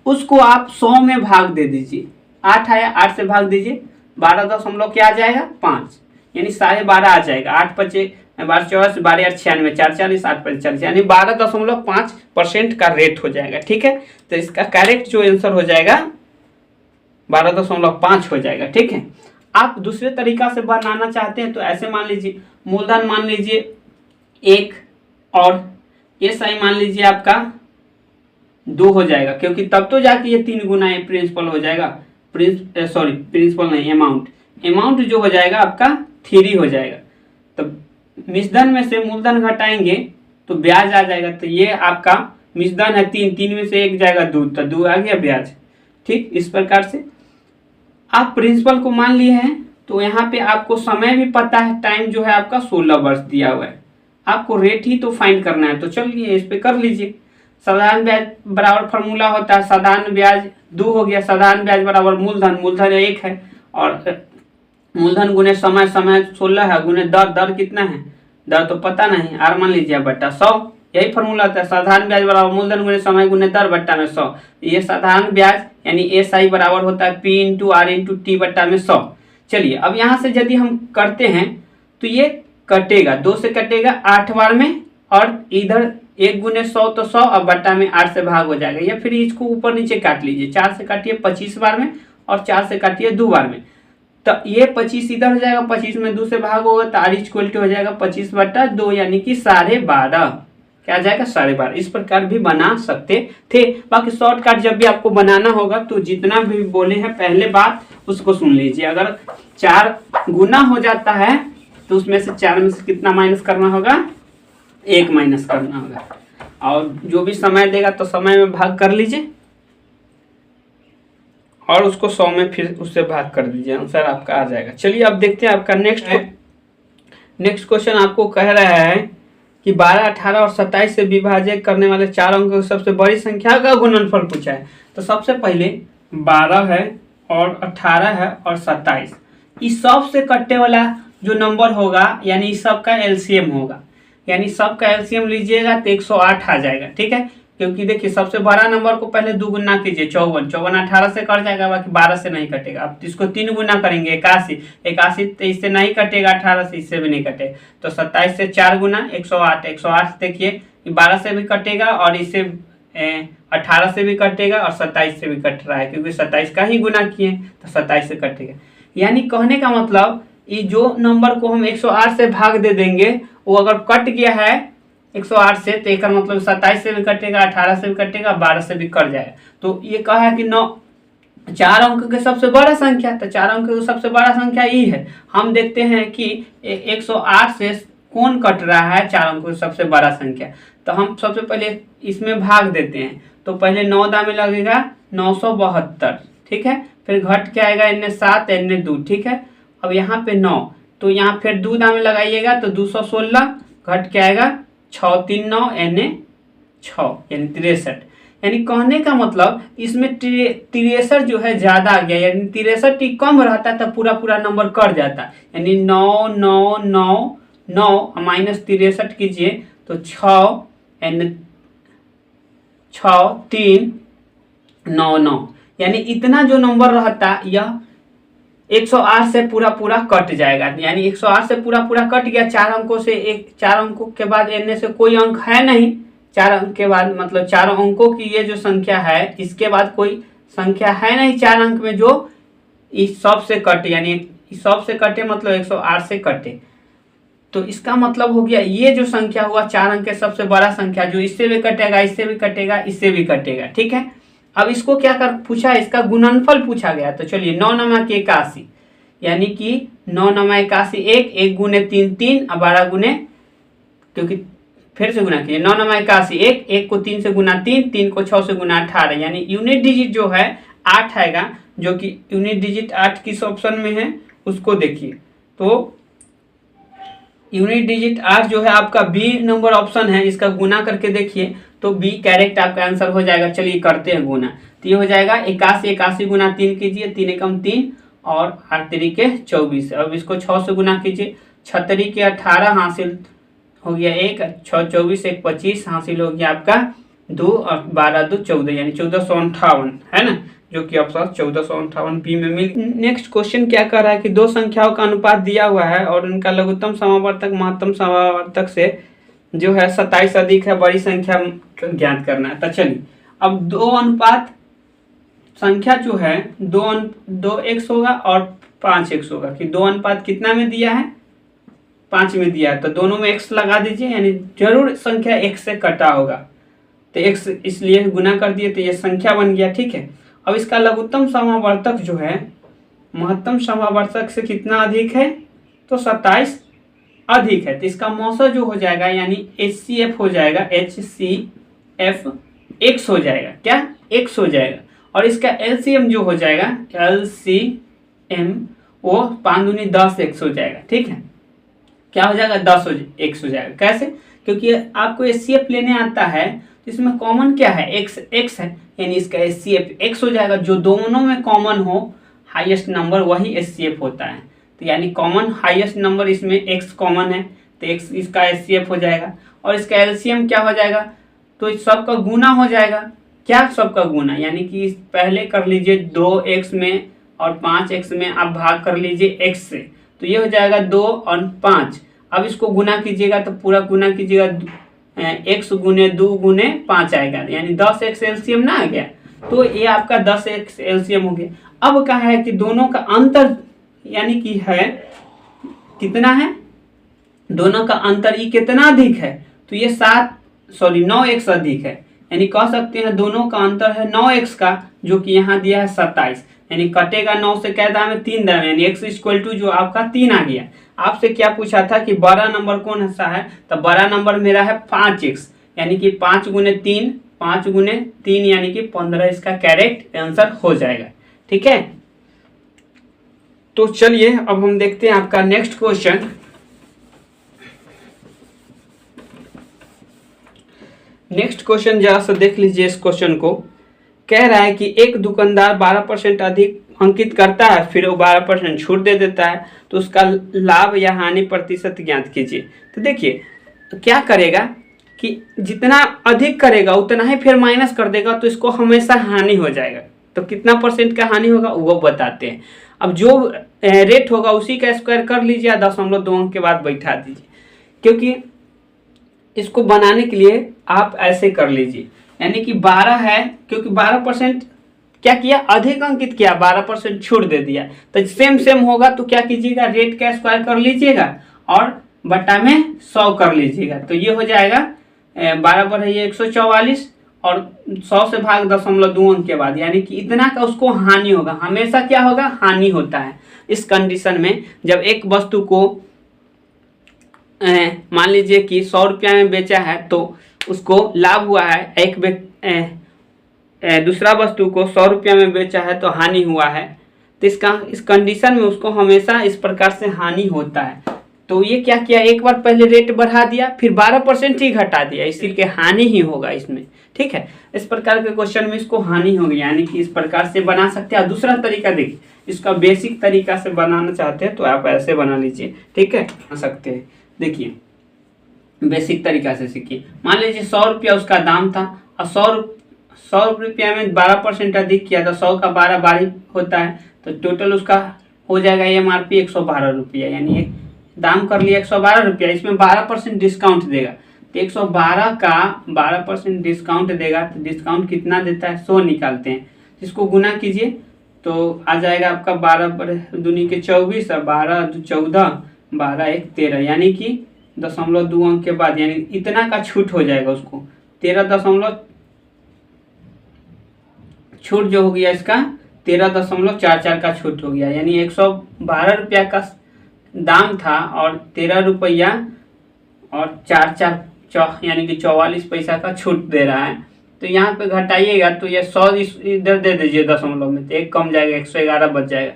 उसको आप 100 में भाग दे दीजिए। 8 आया, 8 से भाग दीजिए, 12 क्या आ जाएगा 5, यानी 12.5 आ जाएगा। 8 पचे 12 12 96, 4 40 8 45, यानी 12.5% का रेट हो जाएगा। ठीक है, तो इसका करेक्ट जो आंसर हो जाएगा 12.5 हो जाएगा। ठीक है, आप दूसरे तरीका से बनाना चाहते हैं तो ऐसे मान लीजिए, मूलधन मान लीजिए 1 और SI मान लीजिए आपका 2 हो जाएगा, क्योंकि तब तो जाके ये 3 गुना प्रिंसिपल हो जाएगा। प्रिंसिपल नहीं, अमाउंट जो हो जाएगा आपका 3 हो जाएगा। तो मिश्रधन में से मूलधन घटाएंगे तो ब्याज आ जाएगा, तो ये आपका मिश्रधन है 3 में से 1 जाएगा 2, तो 2 आ गया ब्याज। ठीक, इस प्रकार से आप प्रिंसिपल को मान लिए हैं। तो यहाँ पे आपको समय भी पता है, टाइम जो है आपका 16 वर्ष दिया हुआ है, आपको रेट ही तो फाइंड करना है। तो चलिए इस पे कर लीजिए। साधारण ब्याज बराबर फॉर्मूला होता है, साधारण ब्याज 2 हो गया, साधारण ब्याज बराबर मूलधन 1 है, और मूलधन गुने समय 16 है, गुने दर कितना है, दर तो पता नहीं, आर मान लीजिए बट्टा 100, यही फॉर्मूला होता है। साधारण ब्याज बराबर मूलधन गुने समय गुने दर बट्टा में 100। ये साधारण ब्याज यानी SI बराबर होता है P into R into T बट्टा में 100। चलिए अब यहाँ से यदि हम करते हैं तो ये कटेगा, 2 से कटेगा 8 बार में, और इधर 1 गुने 100 तो 100, और बट्टा में 8 से भाग हो जाएगा, या फिर इसको ऊपर नीचे काट लीजिए। 4 से काटिए 25 बार में, और 4 से काटिए 2 बार में, तो ये 25 इधर हो जाएगा, 25 में 2 से भाग होगा तो R इक्वल टू हो जाएगा 25 बट्टा 2, यानी कि 12.5। क्या आ जाएगा 12.5। इस प्रकार भी बना सकते थे। बाकी शॉर्टकट जब भी आपको बनाना होगा तो जितना भी बोले हैं पहले बात उसको सुन लीजिए। अगर 4 गुना हो जाता है तो उसमें से 4 में से कितना माइनस करना होगा, 1 माइनस करना होगा, और जो भी समय देगा तो समय में भाग कर लीजिए, और उसको 100 में फिर उससे भाग कर दीजिए, आंसर आपका आ जाएगा। चलिए अब देखते हैं आपका नेक्स्ट क्वेश्चन। आपको कह रहा है कि 12, 18 और 27 से विभाजित करने वाले 4 अंकों की सबसे बड़ी संख्या का गुणनफल पूछा है। तो सबसे पहले 12 है और 18 है और 27, इस सब से कटने वाला जो नंबर होगा यानी इस सब का एलसीएम होगा, यानी सब का एलसीएम लीजिएगा तो 108 आ जाएगा। ठीक है, क्योंकि देखिए सबसे बड़ा नंबर को पहले 2 गुना कीजिए, 54 18 से कट जाएगा, बाकी 12 से नहीं कटेगा। अब इसको 3 गुना करेंगे 81 तो इससे नहीं कटेगा, 18 से इससे भी नहीं कटेगा, तो 27 से 4 गुना 108 देखिए 12 से भी कटेगा, और इससे 18 से भी कटेगा, और 27 से भी कट रहा है, क्योंकि 27 का ही गुना किए तो 27 से कटेगा। यानी कहने का मतलब ये जो नंबर को हम 108 से भाग दे देंगे, वो अगर कट गया है 108 से, तो इसका मतलब 27 से भी कटेगा, 18 से भी कटेगा, 12 से भी कट जाएगा। तो ये कहा है कि 4 अंक के सबसे बड़ा संख्या, तो 4 अंक की सबसे बड़ा संख्या ये है। हम देखते हैं कि 108 से कौन कट रहा है 4 अंक की सबसे बड़ा संख्या, तो हम सबसे पहले इसमें भाग देते हैं। तो पहले 9 दामे लगेगा 972, ठीक है, फिर घट के आएगा इनने 7 इनने 2, ठीक है। अब यहाँ पे 9, तो यहाँ फिर 2 दामे लगाइएगा तो 216, घट के आएगा 6 3 9 एने 6, यानी 63। यानी कहने का मतलब इसमें 63 जो है ज्यादा आ गया, यानी 63 कम रहता है तो पूरा नंबर कट जाता, यानी 9 9 9 9 माइनस 63 कीजिए तो 6 एन 6 3 9 9, यानी इतना जो नंबर रहता यह 108 से पूरा कट जाएगा। यानी 108 से पूरा कट गया 4 अंकों से। 4 अंकों के बाद एन से कोई अंक है नहीं, 4 अंक के बाद मतलब 4 अंकों की ये जो संख्या है इसके बाद कोई संख्या है नहीं 4 अंक में जो इस सब से कटे, यानी इस सब से कटे मतलब 108 से कटे। तो इसका मतलब हो गया ये जो संख्या हुआ 4 अंक के सबसे बड़ा संख्या, जो इससे भी कटेगा, इससे भी कटेगा, इससे भी कटेगा, ठीक है। अब इसको क्या कर पूछा, इसका गुणनफल पूछा गया। तो चलिए 9 9 81, यानी कि 9 9 81, 1 गुने 3 3 और 12 गुने, क्योंकि फिर से गुना कीजिए, 9 9 81, 1 को 3 से गुना 3 को 6 से गुना 18, यानी यूनिट डिजिट जो है 8 आएगा, जो कि यूनिट डिजिट 8 किस ऑप्शन में है उसको देखिए। तो यूनिट डिजिट 8 जो है आपका बी नंबर ऑप्शन है, इसका गुना करके देखिए तो बी करेक्ट आपका आंसर हो जाएगा। चलिए करते हैं गुना। तो ये हो जाएगा 81, 81 गुना 3 कीजिए, 3 एकम 3 और 8 तरीके 24। अब इसको 6 से गुना कीजिए, 6 तरीके 18 हासिल हो गया 1, 6 24 1 25 हासिल हो गया आपका 2 और 12 2 14 यानी 1458 है ना, जो कि ऑप्शन 1458 बी में मिल। नेक्स्ट क्वेश्चन क्या कर रहा है कि दो संख्याओं का अनुपात दिया हुआ है और उनका लघुत्तम समावर्तक महत्तम समावर्तक से जो है 27 अधिक है, बड़ी संख्या ज्ञात करना है। तो चलिए अब दो अनुपात संख्या जो है 2x होगा और 5x होगा, कि 2 अनुपात कितना में दिया है, 5 में दिया है, तो दोनों में x लगा दीजिए, यानी जरूर संख्या x से कटा होगा, तो x इसलिए गुना कर दिए तो ये संख्या बन गया। ठीक है, अब इसका लघुत्तम समावर्तक जो है महत्तम समावर्तक से कितना अधिक है, तो 27 अधिक है, तो इसका मौसा जो हो जाएगा यानी HCF हो जाएगा, HCF x हो जाएगा, क्या x हो जाएगा। और इसका LCM जो हो जाएगा LCM वो 5 दूनी 10x हो जाएगा। ठीक है, क्या हो जाएगा 10x हो जाएगा। कैसे, क्योंकि आपको HCF लेने आता है तो इसमें कॉमन क्या है, x है, यानी इसका HCF x हो जाएगा। जो दोनों में कॉमन हो हाईएस्ट नंबर वही HCF होता है, तो यानी कॉमन हाईएस्ट नंबर इसमें x कॉमन है तो x इसका HCF हो जाएगा। और इसका LCM क्या हो जाएगा, तो सबका गुना हो जाएगा। क्या सबका गुना, यानी कि पहले कर लीजिए 2x में और 5x में आप भाग कर लीजिए x से, तो ये हो जाएगा 2 और 5। अब इसको गुना कीजिएगा तो पूरा गुना कीजिएगा, x गुने 2 गुने 5 आएगा, यानी 10x LCM ना आ गया, तो ये आपका 10x LCM हो गया। अब कहा है कि दोनों का अंतर यानी कि है कितना है, दोनों का अंतर ये कितना अधिक है, तो ये 9x अधिक है, यानी कह सकते हैं दोनों का अंतर है 9x का, जो कि यहाँ दिया है 27, यानी कटेगा 9 से क्या दाम है 3 दाम, यानी x इक्वल टू जो आपका 3 आ गया। आपसे क्या पूछा था कि बड़ा नंबर कौन सा है, तो बड़ा नंबर मेरा है 5x, यानी कि 5 गुने 3 5 गुने 3 यानी कि 15 इसका करेक्ट आंसर हो जाएगा। ठीक है, तो चलिए अब हम देखते हैं आपका नेक्स्ट क्वेश्चन। नेक्स्ट क्वेश्चन जरा सा देख लीजिए इस क्वेश्चन को। कह रहा है कि एक दुकानदार 12% अधिक अंकित करता है, फिर वो 12% छूट दे देता है, तो उसका लाभ या हानि प्रतिशत ज्ञात कीजिए। तो देखिए क्या करेगा कि जितना अधिक करेगा उतना ही फिर माइनस कर देगा, तो इसको हमेशा हानि हो जाएगा। तो कितना परसेंट का हानि होगा वो बताते हैं। अब जो रेट होगा उसी का स्क्वायर कर लीजिए, 0.2 अंक के बाद बैठा दीजिए, क्योंकि इसको बनाने के लिए आप ऐसे कर लीजिए, यानी कि 12 है, क्योंकि 12% क्या किया, अधिक अंकित किया, 12% छूट दे दिया, तो सेम होगा। तो क्या कीजिएगा, रेट का स्क्वायर कर लीजिएगा और बटा में 100 कर लीजिएगा, तो ये हो जाएगा 12 पर है 144 और 100 से भाग 0.2 अंक के बाद, यानी कि इतना का उसको हानि होगा। हमेशा क्या होगा, हानि होता है इस कंडीशन में। जब एक वस्तु को मान लीजिए कि 100 रुपया में बेचा है तो उसको लाभ हुआ है, दूसरा वस्तु को 100 रुपया में बेचा है तो हानि हुआ है, तो इस कंडीशन में उसको हमेशा इस प्रकार से हानि होता है। तो ये क्या किया, एक बार पहले रेट बढ़ा दिया, फिर 12% ही घटा दिया, इसीलिए हानि ही होगा इसमें। ठीक है, इस प्रकार के क्वेश्चन में इसको हानि होगी, यानी कि इस प्रकार से बना सकते हैं। दूसरा तरीका देखिए, इसका बेसिक तरीका से बनाना चाहते हैं तो आप ऐसे बना लीजिए। ठीक है, बना सकते हैं। देखिए बेसिक तरीका से सीखिए। मान लीजिए 100 रुपया उसका दाम था और 100 रुपया में 12% अधिक किया, तो 100 का 12 होता है, तो टोटल उसका हो जाएगा MRP 112 रुपया, यानी दाम कर लिया 112 रुपया, इसमें 12% डिस्काउंट देगा, तो 112 का 12% डिस्काउंट देगा, तो डिस्काउंट कितना देता है 100 निकालते हैं, इसको गुना कीजिए तो आ जाएगा आपका 12 पर दूनी के 24 और 12 2 14 12 1 13, यानी कि 0.2 अंक के बाद, यानी इतना का छूट हो जाएगा उसको 13 छूट जो हो गया इसका 13.44 का छूट हो गया, यानी 112 रुपया का दाम था और 13 रुपया और 4 यानी कि 44 पैसा का छूट दे रहा है। तो यहाँ पे घटाइएगा तो ये 100 इधर दे दीजिए दशमलव में, तो एक कम जाएगा, 111 बच जाएगा,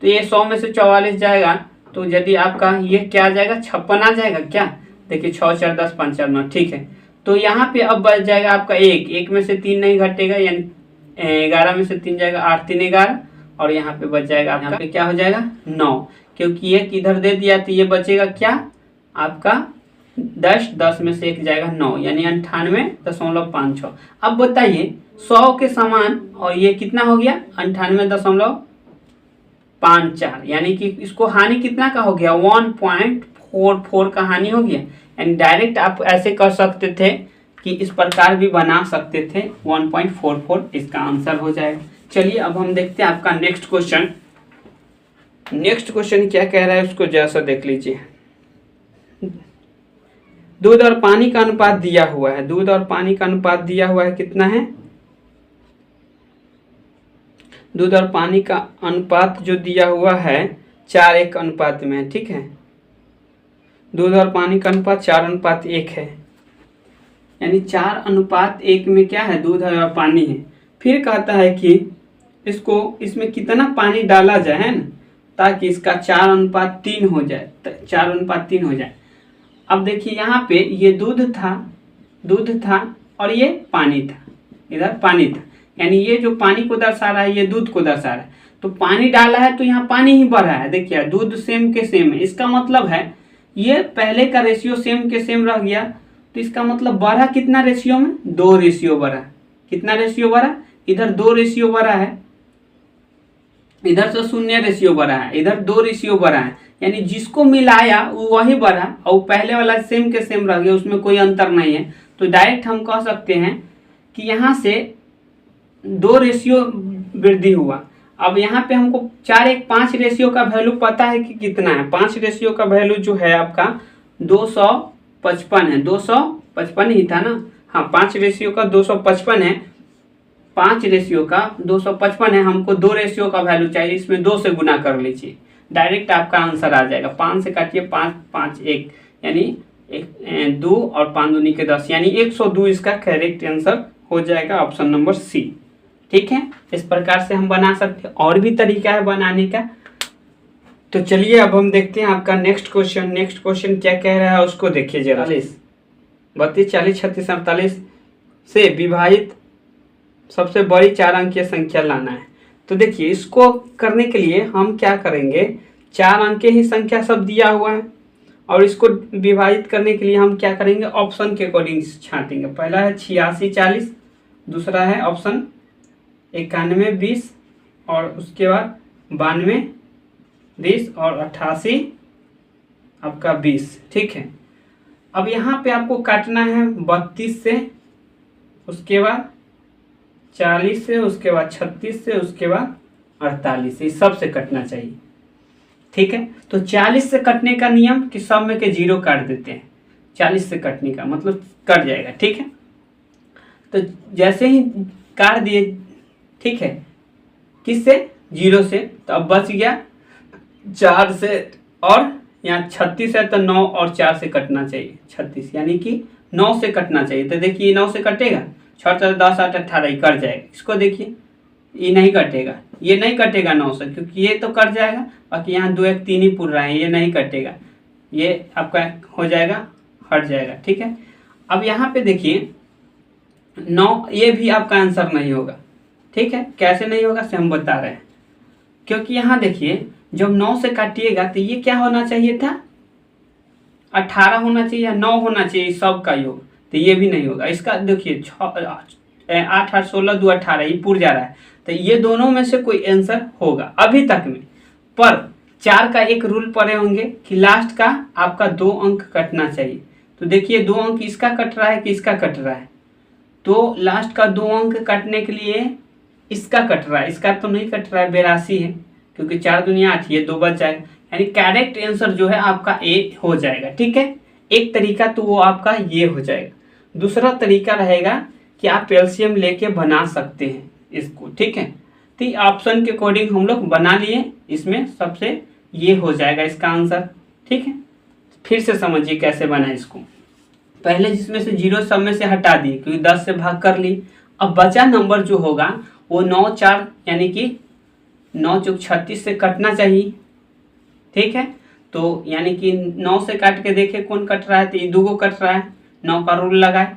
तो ये 100 में से 44 जाएगा तो यदि आपका ये क्या आ जाएगा 56 आ जाएगा क्या, देखिए 6 4 10 5 4 9, ठीक है। तो यहाँ पे अब बच जाएगा आपका एक में से 3 नहीं घटेगा, यानी 11 में से 3 जाएगा 8 3 11, और यहाँ पे बच जाएगा आपका, यहाँ पे क्या हो जाएगा 9, क्योंकि ये किधर दे दिया तो ये बचेगा क्या आपका 10 में से 1 जाएगा 9, यानी 98.56। अब बताइए 100 के समान और ये कितना हो गया 98.54, यानी कि इसको हानि कितना का हो गया 1.44 का हानि हो गया। यानी डायरेक्ट आप ऐसे कर सकते थे कि इस प्रकार भी बना सकते थे, 1.44 इसका आंसर हो जाएगा। चलिए अब हम देखते हैं आपका नेक्स्ट क्वेश्चन। नेक्स्ट क्वेश्चन क्या कह रहा है उसको जैसा देख लीजिए। दूध और पानी का अनुपात दिया हुआ है, दूध और पानी का अनुपात दिया हुआ है, कितना है, दूध और पानी का अनुपात जो दिया हुआ है 4:1 अनुपात में है, ठीक है। दूध और पानी का अनुपात 4:1 है, यानी 4:1 में क्या है दूध और पानी है। फिर कहता है कि इसको इसमें कितना पानी डाला जाए, है ना, ताकि इसका 4:3 हो जाए, 4:3 हो जाए। अब देखिए यहाँ पे ये दूध था और ये पानी था, इधर पानी था, यानी ये जो पानी को दर्शा रहा है ये दूध को दर्शा रहा है। तो पानी डाला है तो यहाँ पानी ही बढ़ा है, देखिए दूध सेम के सेम है, इसका मतलब है ये पहले का रेशियो सेम के सेम रह गया, तो इसका मतलब बढ़ा कितना रेशियो में 2 रेशियो बढ़ा। कितना रेशियो बढ़ा, इधर 2 रेशियो बढ़ा है, इधर से 0 रेशियो बढ़ा है, इधर 2 रेशियो बढ़ा है, यानी जिसको मिलाया वो वही बढ़ा और पहले वाला सेम के सेम रह गया, उसमें कोई अंतर नहीं है। तो डायरेक्ट हम कह सकते हैं कि यहाँ से 2 रेशियो वृद्धि हुआ। अब यहाँ पे हमको 4:1 रेशियो का वैल्यू पता है कि कितना है, 5 रेशियो का वैल्यू जो है आपका 255 है, 255 ही था ना, हाँ 5 रेशियो का 255 है, 5 रेशियो का 255 है, हमको 2 रेशियो का वैल्यू चाहिए, इसमें 2 से गुना कर लीजिए, डायरेक्ट आपका आंसर आ जाएगा। 5 से काटिए 5 5 1, यानी 2 और 5 दूनी के 10, यानी 102 इसका करेक्ट आंसर हो जाएगा, ऑप्शन नंबर सी, ठीक है। इस प्रकार से हम बना सकते हैं, और भी तरीका है बनाने का। तो चलिए अब हम देखते हैं आपका नेक्स्ट क्वेश्चन। नेक्स्ट क्वेश्चन क्या कह रहा है उसको देखिए जरा। 32 40 36 48 से विभाजित सबसे बड़ी 4 अंकीय संख्या लाना है। तो देखिए इसको करने के लिए हम क्या करेंगे, 4 अंकीय ही संख्या सब दिया हुआ है और इसको विभाजित करने के लिए हम क्या करेंगे, ऑप्शन के अकॉर्डिंग छांटेंगे। पहला है 86 40, दूसरा है ऑप्शन 91 20, और उसके बाद 92 20 और 88 आपका 20, ठीक है। अब यहाँ पे आपको काटना है 32 से, उसके बाद 40 से, उसके बाद 36 से, उसके बाद 48 से, सब से कटना चाहिए, ठीक है। तो 40 से कटने का नियम कि सब में के 0 काट देते हैं, 40 से कटने का मतलब कट जाएगा, ठीक है। तो जैसे ही काट दिए, ठीक है, किससे 0 से, तो अब बच गया 4 से, और यहाँ 36 है तो 9 और 4 से कटना चाहिए, 36 यानी कि 9 से कटना चाहिए। तो देखिए 9 से कटेगा, 6 4 10 8 18 ही कट जाएगा। इसको देखिए ये नहीं कटेगा, ये नहीं कटेगा 9 से, क्योंकि ये तो कट जाएगा, बाकी यहाँ 2 1 3 ही पूर रहा है, ये नहीं कटेगा, ये आपका हो जाएगा, हट जाएगा, ठीक है। अब यहाँ पे देखिए 9, ये भी आपका आंसर नहीं होगा, ठीक है। कैसे नहीं होगा से हम बता रहे हैं, क्योंकि यहाँ देखिए जब 9 से काटिएगा तो ये क्या होना चाहिए था, 18 होना चाहिए या 9 होना चाहिए सब का योग, तो ये भी नहीं होगा। इसका देखिए 8 8 16 2 18 ये पूर जा रहा है, तो ये दोनों में से कोई आंसर होगा अभी तक में। पर 4 का एक रूल पढ़े होंगे कि लास्ट का आपका 2 अंक कटना चाहिए। तो देखिए 2 अंक इसका कट रहा है कि इसका कट रहा है, तो लास्ट का 2 अंक काटने के लिए इसका कट रहा है, इसका तो नहीं कट रहा है, 82 है, क्योंकि 4 दूनी 8, ये 2 बच जाएगा, यानी करेक्ट आंसर जो है आपका ए हो जाएगा, ठीक है। एक तरीका तो वो आपका ये हो जाएगा। दूसरा तरीका रहेगा कि आप एलसीएम लेके बना सकते हैं इसको, ठीक है। तो ऑप्शन के अकॉर्डिंग हम लोग बना लिए, इसमें सबसे ये हो जाएगा इसका आंसर, ठीक है। फिर से समझिए कैसे बना इसको। पहले जिसमें से 0 सब में से हटा दिए, क्योंकि 10 से भाग कर ली। अब बचा नंबर जो होगा वो 9 4 यानी कि 9 चौक 36 से कटना चाहिए, ठीक है। तो यानी कि 9 से काट के देखे कौन कट रहा है, तो ये 2 को कट रहा है, 9 का रूल लगाए।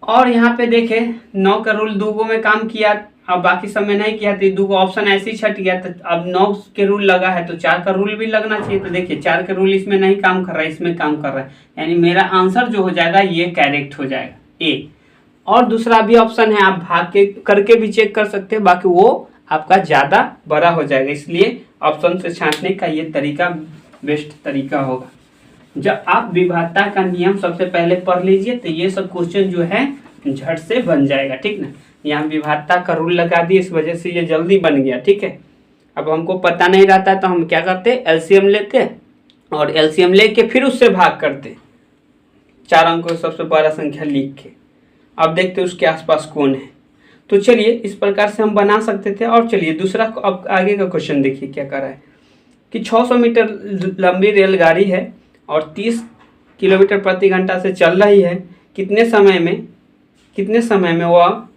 और यहाँ पे देखे 9 का रूल 2 में काम किया, अब बाकी समय नहीं किया, तो 2 ऑप्शन ऐसे ही छट गया। तो अब 9 के रूल लगा है तो 4 का रूल भी लगना चाहिए। तो देखिए 4 का रूल इसमें नहीं काम कर रहा है, इसमें काम कर रहा है, यानी मेरा आंसर जो हो जाएगा ये करेक्ट हो जाएगा ए। और दूसरा भी ऑप्शन है, आप भाग के करके भी चेक कर सकते हैं, बाकी वो आपका ज़्यादा बड़ा हो जाएगा, इसलिए ऑप्शन से छांटने का ये तरीका बेस्ट तरीका होगा। जब आप विभाज्यता का नियम सबसे पहले पढ़ लीजिए तो ये सब क्वेश्चन जो है झट से बन जाएगा, ठीक ना। यहाँ विभाज्यता का रूल लगा दिए, इस वजह से ये जल्दी बन गया, ठीक है। अब हमको पता नहीं रहता तो हम क्या करते, एलसीएम लेते और एलसीएम लेके फिर उससे भाग करते, 4 अंकों सबसे बड़ा संख्या लिख के। अब देखते उसके आसपास कौन है। तो चलिए इस प्रकार से हम बना सकते थे। और चलिए दूसरा, अब आगे का क्वेश्चन देखिए क्या कर रहा है कि 600 मीटर लंबी रेलगाड़ी है और 30 किलोमीटर प्रति घंटा से चल रही है। कितने समय में वह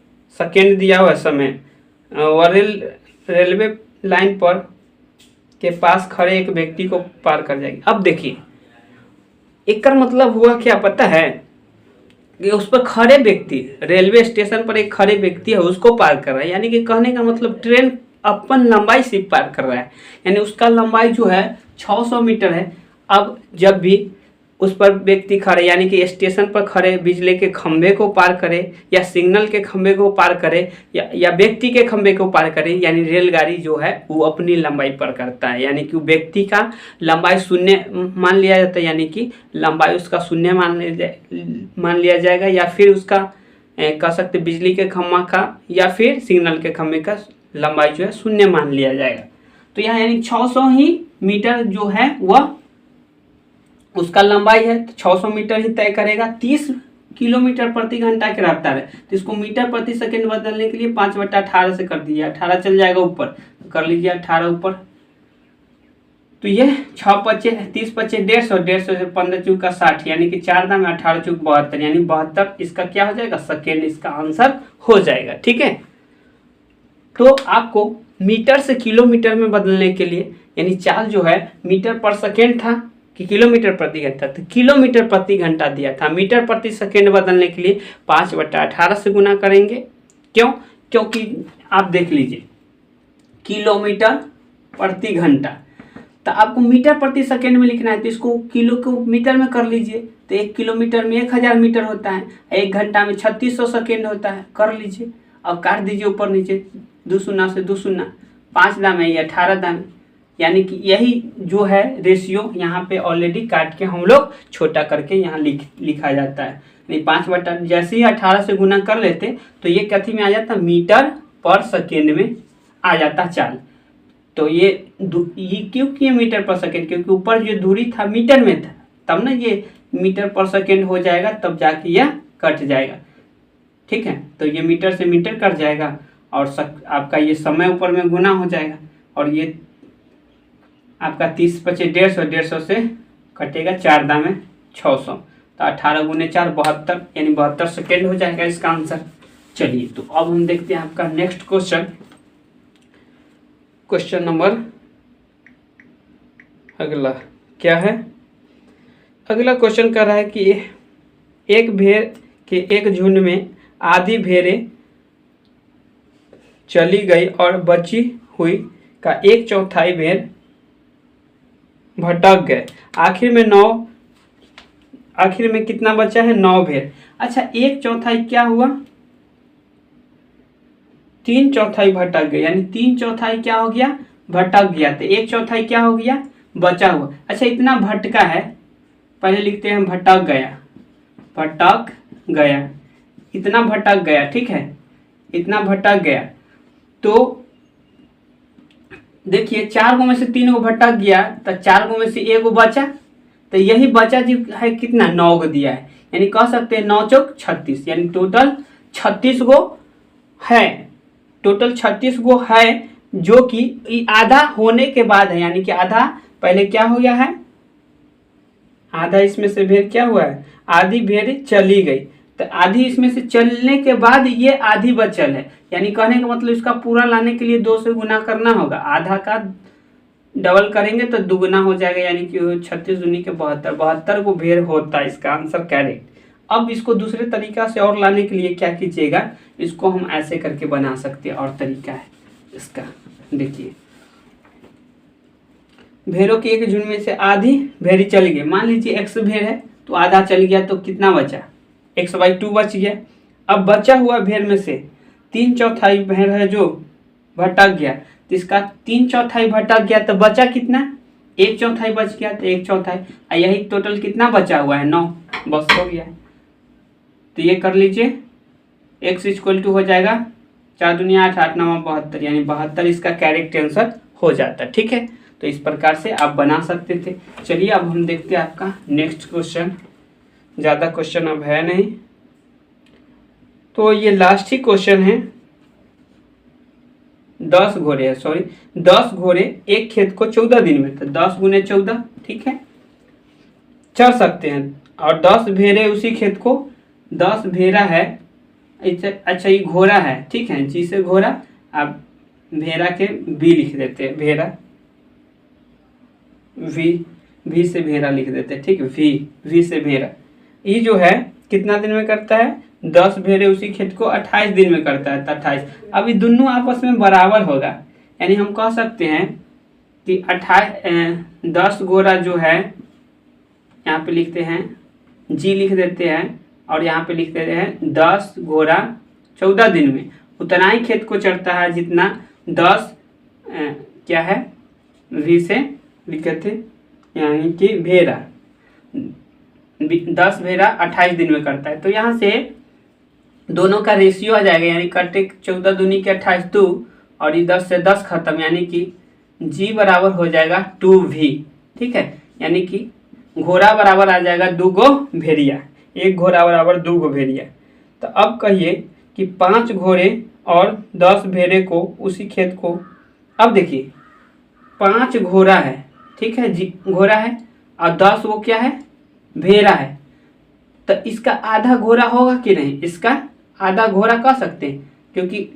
सेकेंड दिया हुआ समय वह रेलवे लाइन पर के पास खड़े एक व्यक्ति को पार कर जाएगी। अब देखिए एक मतलब हुआ क्या पता है कि उस पर खड़े व्यक्ति, रेलवे स्टेशन पर एक खड़े व्यक्ति है उसको पार कर रहा है, यानी कि कहने का मतलब ट्रेन अपन लंबाई से पार कर रहा है, यानी उसका लंबाई जो है 600 मीटर है। अब जब भी उस पर व्यक्ति खड़े, यानी कि स्टेशन पर खड़े बिजली के खंभे को पार करे या सिग्नल के खंभे को पार करे या व्यक्ति के खंभे को पार करे, यानी रेलगाड़ी जो है वो अपनी लंबाई पर करता है, यानी कि व्यक्ति का लंबाई शून्य मान लिया जाता है, यानी कि लंबाई उसका शून्य मान लिया जाएगा, या फिर उसका कह सकते बिजली के खंभा का या फिर सिग्नल के खंभे का लंबाई जो है शून्य मान लिया जाएगा। तो यहाँ यानी 600 ही मीटर जो है वह उसका लंबाई है, तो 600 मीटर ही तय करेगा। 30 किलोमीटर प्रति घंटा की रफ्तार है, तो इसको मीटर प्रति सेकंड बदलने के लिए 5/18 से कर दिया, 18 चल जाएगा ऊपर, तो कर लीजिए 18 ऊपर। तो ये 6 पच्चे 30 पच्चे 150, 150 से 15 चूक का 60, यानी कि 4 दाम 18 चूक 72, यानी 72 इसका क्या हो जाएगा, सेकेंड इसका आंसर हो जाएगा, ठीक है। तो आपको मीटर से किलोमीटर में बदलने के लिए, यानी चाल जो है मीटर पर सेकेंड था कि किलोमीटर प्रति घंटा, तो किलोमीटर प्रति घंटा दिया था, मीटर प्रति सेकेंड बदलने के लिए 5/18 से गुना करेंगे। क्यों? क्योंकि आप देख लीजिए किलोमीटर प्रति घंटा, तो आपको मीटर प्रति सेकेंड में लिखना है, तो इसको किलो को मीटर में कर लीजिए, तो 1 किलोमीटर में 1000 मीटर होता है, 1 घंटा में 3600 सेकेंड होता है, कर लीजिए। अब काट दीजिए ऊपर नीचे, 2 शून्य से 2 शून्य, 5 दाम है, ये 18 दाम, यानी कि यही जो है रेशियो यहाँ पे ऑलरेडी काट के हम लोग छोटा करके यहाँ लिखा जाता है। नहीं 5/, जैसे ही 18 से गुना कर लेते तो ये कथी में आ जाता, मीटर पर सेकेंड में आ जाता चाल। तो ये क्यों किए मीटर पर सेकेंड, क्योंकि ऊपर जो दूरी था मीटर में था, तब ना ये मीटर पर सेकेंड हो जाएगा, तब जाके यह कट जाएगा, ठीक है। तो ये मीटर से मीटर कट जाएगा और आपका ये समय ऊपर में गुना हो जाएगा, और ये आपका 30 पचे 150, 150 से कटेगा 4 दाम है 600, तो 18 गुने 4 72, यानी 72 सेकेंड हो जाएगा इसका आंसर। चलिए तो अब हम देखते हैं आपका नेक्स्ट क्वेश्चन, क्वेश्चन नंबर अगला क्या है। अगला क्वेश्चन कर रहा है कि एक भेड़ के एक झुंड में आधी भेड़ें चली गई और बची हुई का 1/4 भेड़ भटक गए, आखिर में कितना बचा है, 9 भेड़। अच्छा 1/4 क्या हुआ, 3/4 भटक गए, यानी 3/4 क्या हो गया, भटक गया, तो 1/4 क्या हो गया, बचा हुआ। अच्छा इतना भटका है, पहले लिखते हैं भटक गया, इतना भटक गया, ठीक है, इतना भटक गया। तो देखिए 4 गो में से 3 गो भटक गया, तो 4 गो में से 1 गो बचा, तो यही बचा जो है कितना, 9 गो दिया है, यानी कह सकते हैं 9 चौक 36, यानी टोटल 36 गो है, टोटल 36 गो है, जो कि आधा होने के बाद है, यानी कि आधा पहले क्या हो गया है, आधा इसमें से भेड़ क्या हुआ है, आधी भेड़ चली गई, तो आधी इसमें से चलने के बाद ये आधी बचल है, यानी कहने का मतलब इसका पूरा लाने के लिए 2 से गुना करना होगा, आधा का डबल करेंगे तो दुगना हो जाएगा, यानी कि 36 दूनी के 72, 72 को भेड़ होता है, इसका आंसर करेक्ट। अब इसको दूसरे तरीका से और लाने के लिए क्या कीजिएगा, इसको हम ऐसे करके बना सकते हैं, और तरीका है इसका। देखिए भेड़ों के एक झुंड में से आधी भेड़ी चली गई, मान लीजिए x भेड़ है तो आधा चल गया तो कितना बचा, x/2 बच गया। अब बचा हुआ भेड़ में से 3/4 भेड़ है जो भटक गया, तो इसका 3/4 भटक गया तो बचा कितना, 1/4 बच गया, तो 1/4, यही टोटल कितना बचा हुआ है 9, बस हो गया। तो ये कर लीजिए, x = हो जाएगा 4 दूनी 8, 8 9 72, यानी 72 इसका करेक्ट आंसर हो जाता है। ठीक है, तो इस प्रकार से आप बना सकते थे। चलिए अब हम देखते हैं आपका नेक्स्ट क्वेश्चन। ज़्यादा क्वेश्चन अब है नहीं, तो ये लास्ट ही क्वेश्चन है। 10 घोड़े है, सॉरी 10 घोड़े एक खेत को 14 दिन में, तो 10 × 14, ठीक है, चढ़ सकते हैं। और 10 भेड़े उसी खेत को, 10 भेड़ा है, अच्छा ये घोड़ा है, ठीक है, जी से घोड़ा, आप भेड़ा के बी लिख देते हैं, भेड़ा वी से भेड़ा लिख देते हैं, ठीक है, वी से भेड़ा। ये जो है कितना दिन में करता है, 10 भेड़े उसी खेत को 28 दिन में करता है, तो 28। अब ये दोनों आपस में बराबर होगा, यानी हम कह सकते हैं कि 10 घोड़ा जो है, यहाँ पे लिखते हैं जी लिख देते हैं, और यहाँ पे लिख देते हैं 10 घोड़ा 14 दिन में उतना ही खेत को चढ़ता है जितना 10 क्या है वी से लिखे थे, यानी कि भेड़ा 10 भेड़ा 28 दिन में करता है। तो यहाँ से दोनों का रेशियो आ जाएगा, यानी कटे 14 दूनी के 28 2, और ये 10 से 10 खत्म, यानी कि जी बराबर हो जाएगा 2v, ठीक है, यानी कि घोड़ा बराबर आ जाएगा 2 गो भेड़िया, एक घोड़ा बराबर 2 गो भेड़िया। तो अब कहिए कि 5 घोड़े और 10 भेड़े को उसी खेत को, अब देखिए 5 घोड़ा है, ठीक है जी, घोड़ा है, और 10 वो क्या है, भेड़ा है, तो इसका आधा घोड़ा होगा कि नहीं, इसका आधा घोड़ा कह सकते हैं, क्योंकि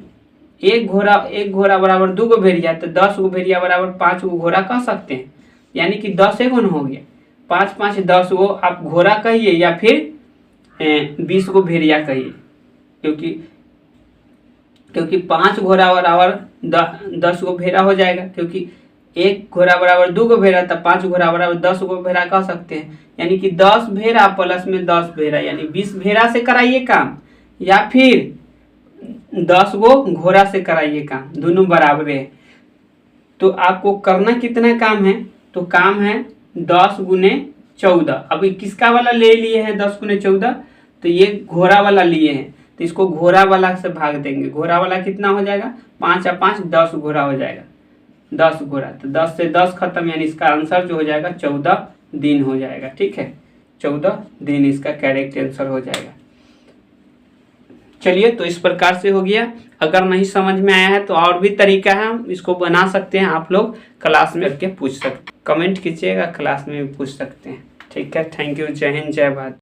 एक घोड़ा बराबर 2 गो भेड़िया, तो 10 गो भेड़िया बराबर 5 गो घोड़ा कह सकते हैं, यानी कि 10 गुण हो गया, 5 5 10 गो आप घोड़ा कहिए या फिर 20 गो भेड़िया कहिए, क्योंकि 5 घोड़ा बराबर 10 गो भेड़ा हो जाएगा, क्योंकि एक घोड़ा बराबर 2 गो भेड़ा, तब 5 घोड़ा बराबर 10 गो भेड़ा कह सकते हैं, यानी कि 10 भेड़ा प्लस में 10 भेड़ा, यानी 20 भेड़ा से कराइए काम, या फिर 10 गो घोड़ा से कराइए काम, दोनों बराबर है। तो आपको करना कितना काम है, तो काम है 10 × 14। अभी किसका वाला ले लिए हैं 10 × 14, तो ये घोड़ा वाला लिए हैं, तो इसको घोड़ा वाला से भाग देंगे, घोड़ा वाला कितना हो जाएगा, 5 और 5 10 घोड़ा हो जाएगा, 10 घोड़ा, तो 10 से 10 खत्म, यानी इसका आंसर जो हो जाएगा 14 दिन हो जाएगा, ठीक है, 14 दिन इसका करेक्ट आंसर हो जाएगा। चलिए, तो इस प्रकार से हो गया। अगर नहीं समझ में आया है तो और भी तरीका है, हम इसको बना सकते हैं, आप लोग क्लास में करके पूछ सकते, कमेंट कीजिएगा, क्लास में भी पूछ सकते हैं। ठीक है, थैंक यू, जय हिंद, जय भारत।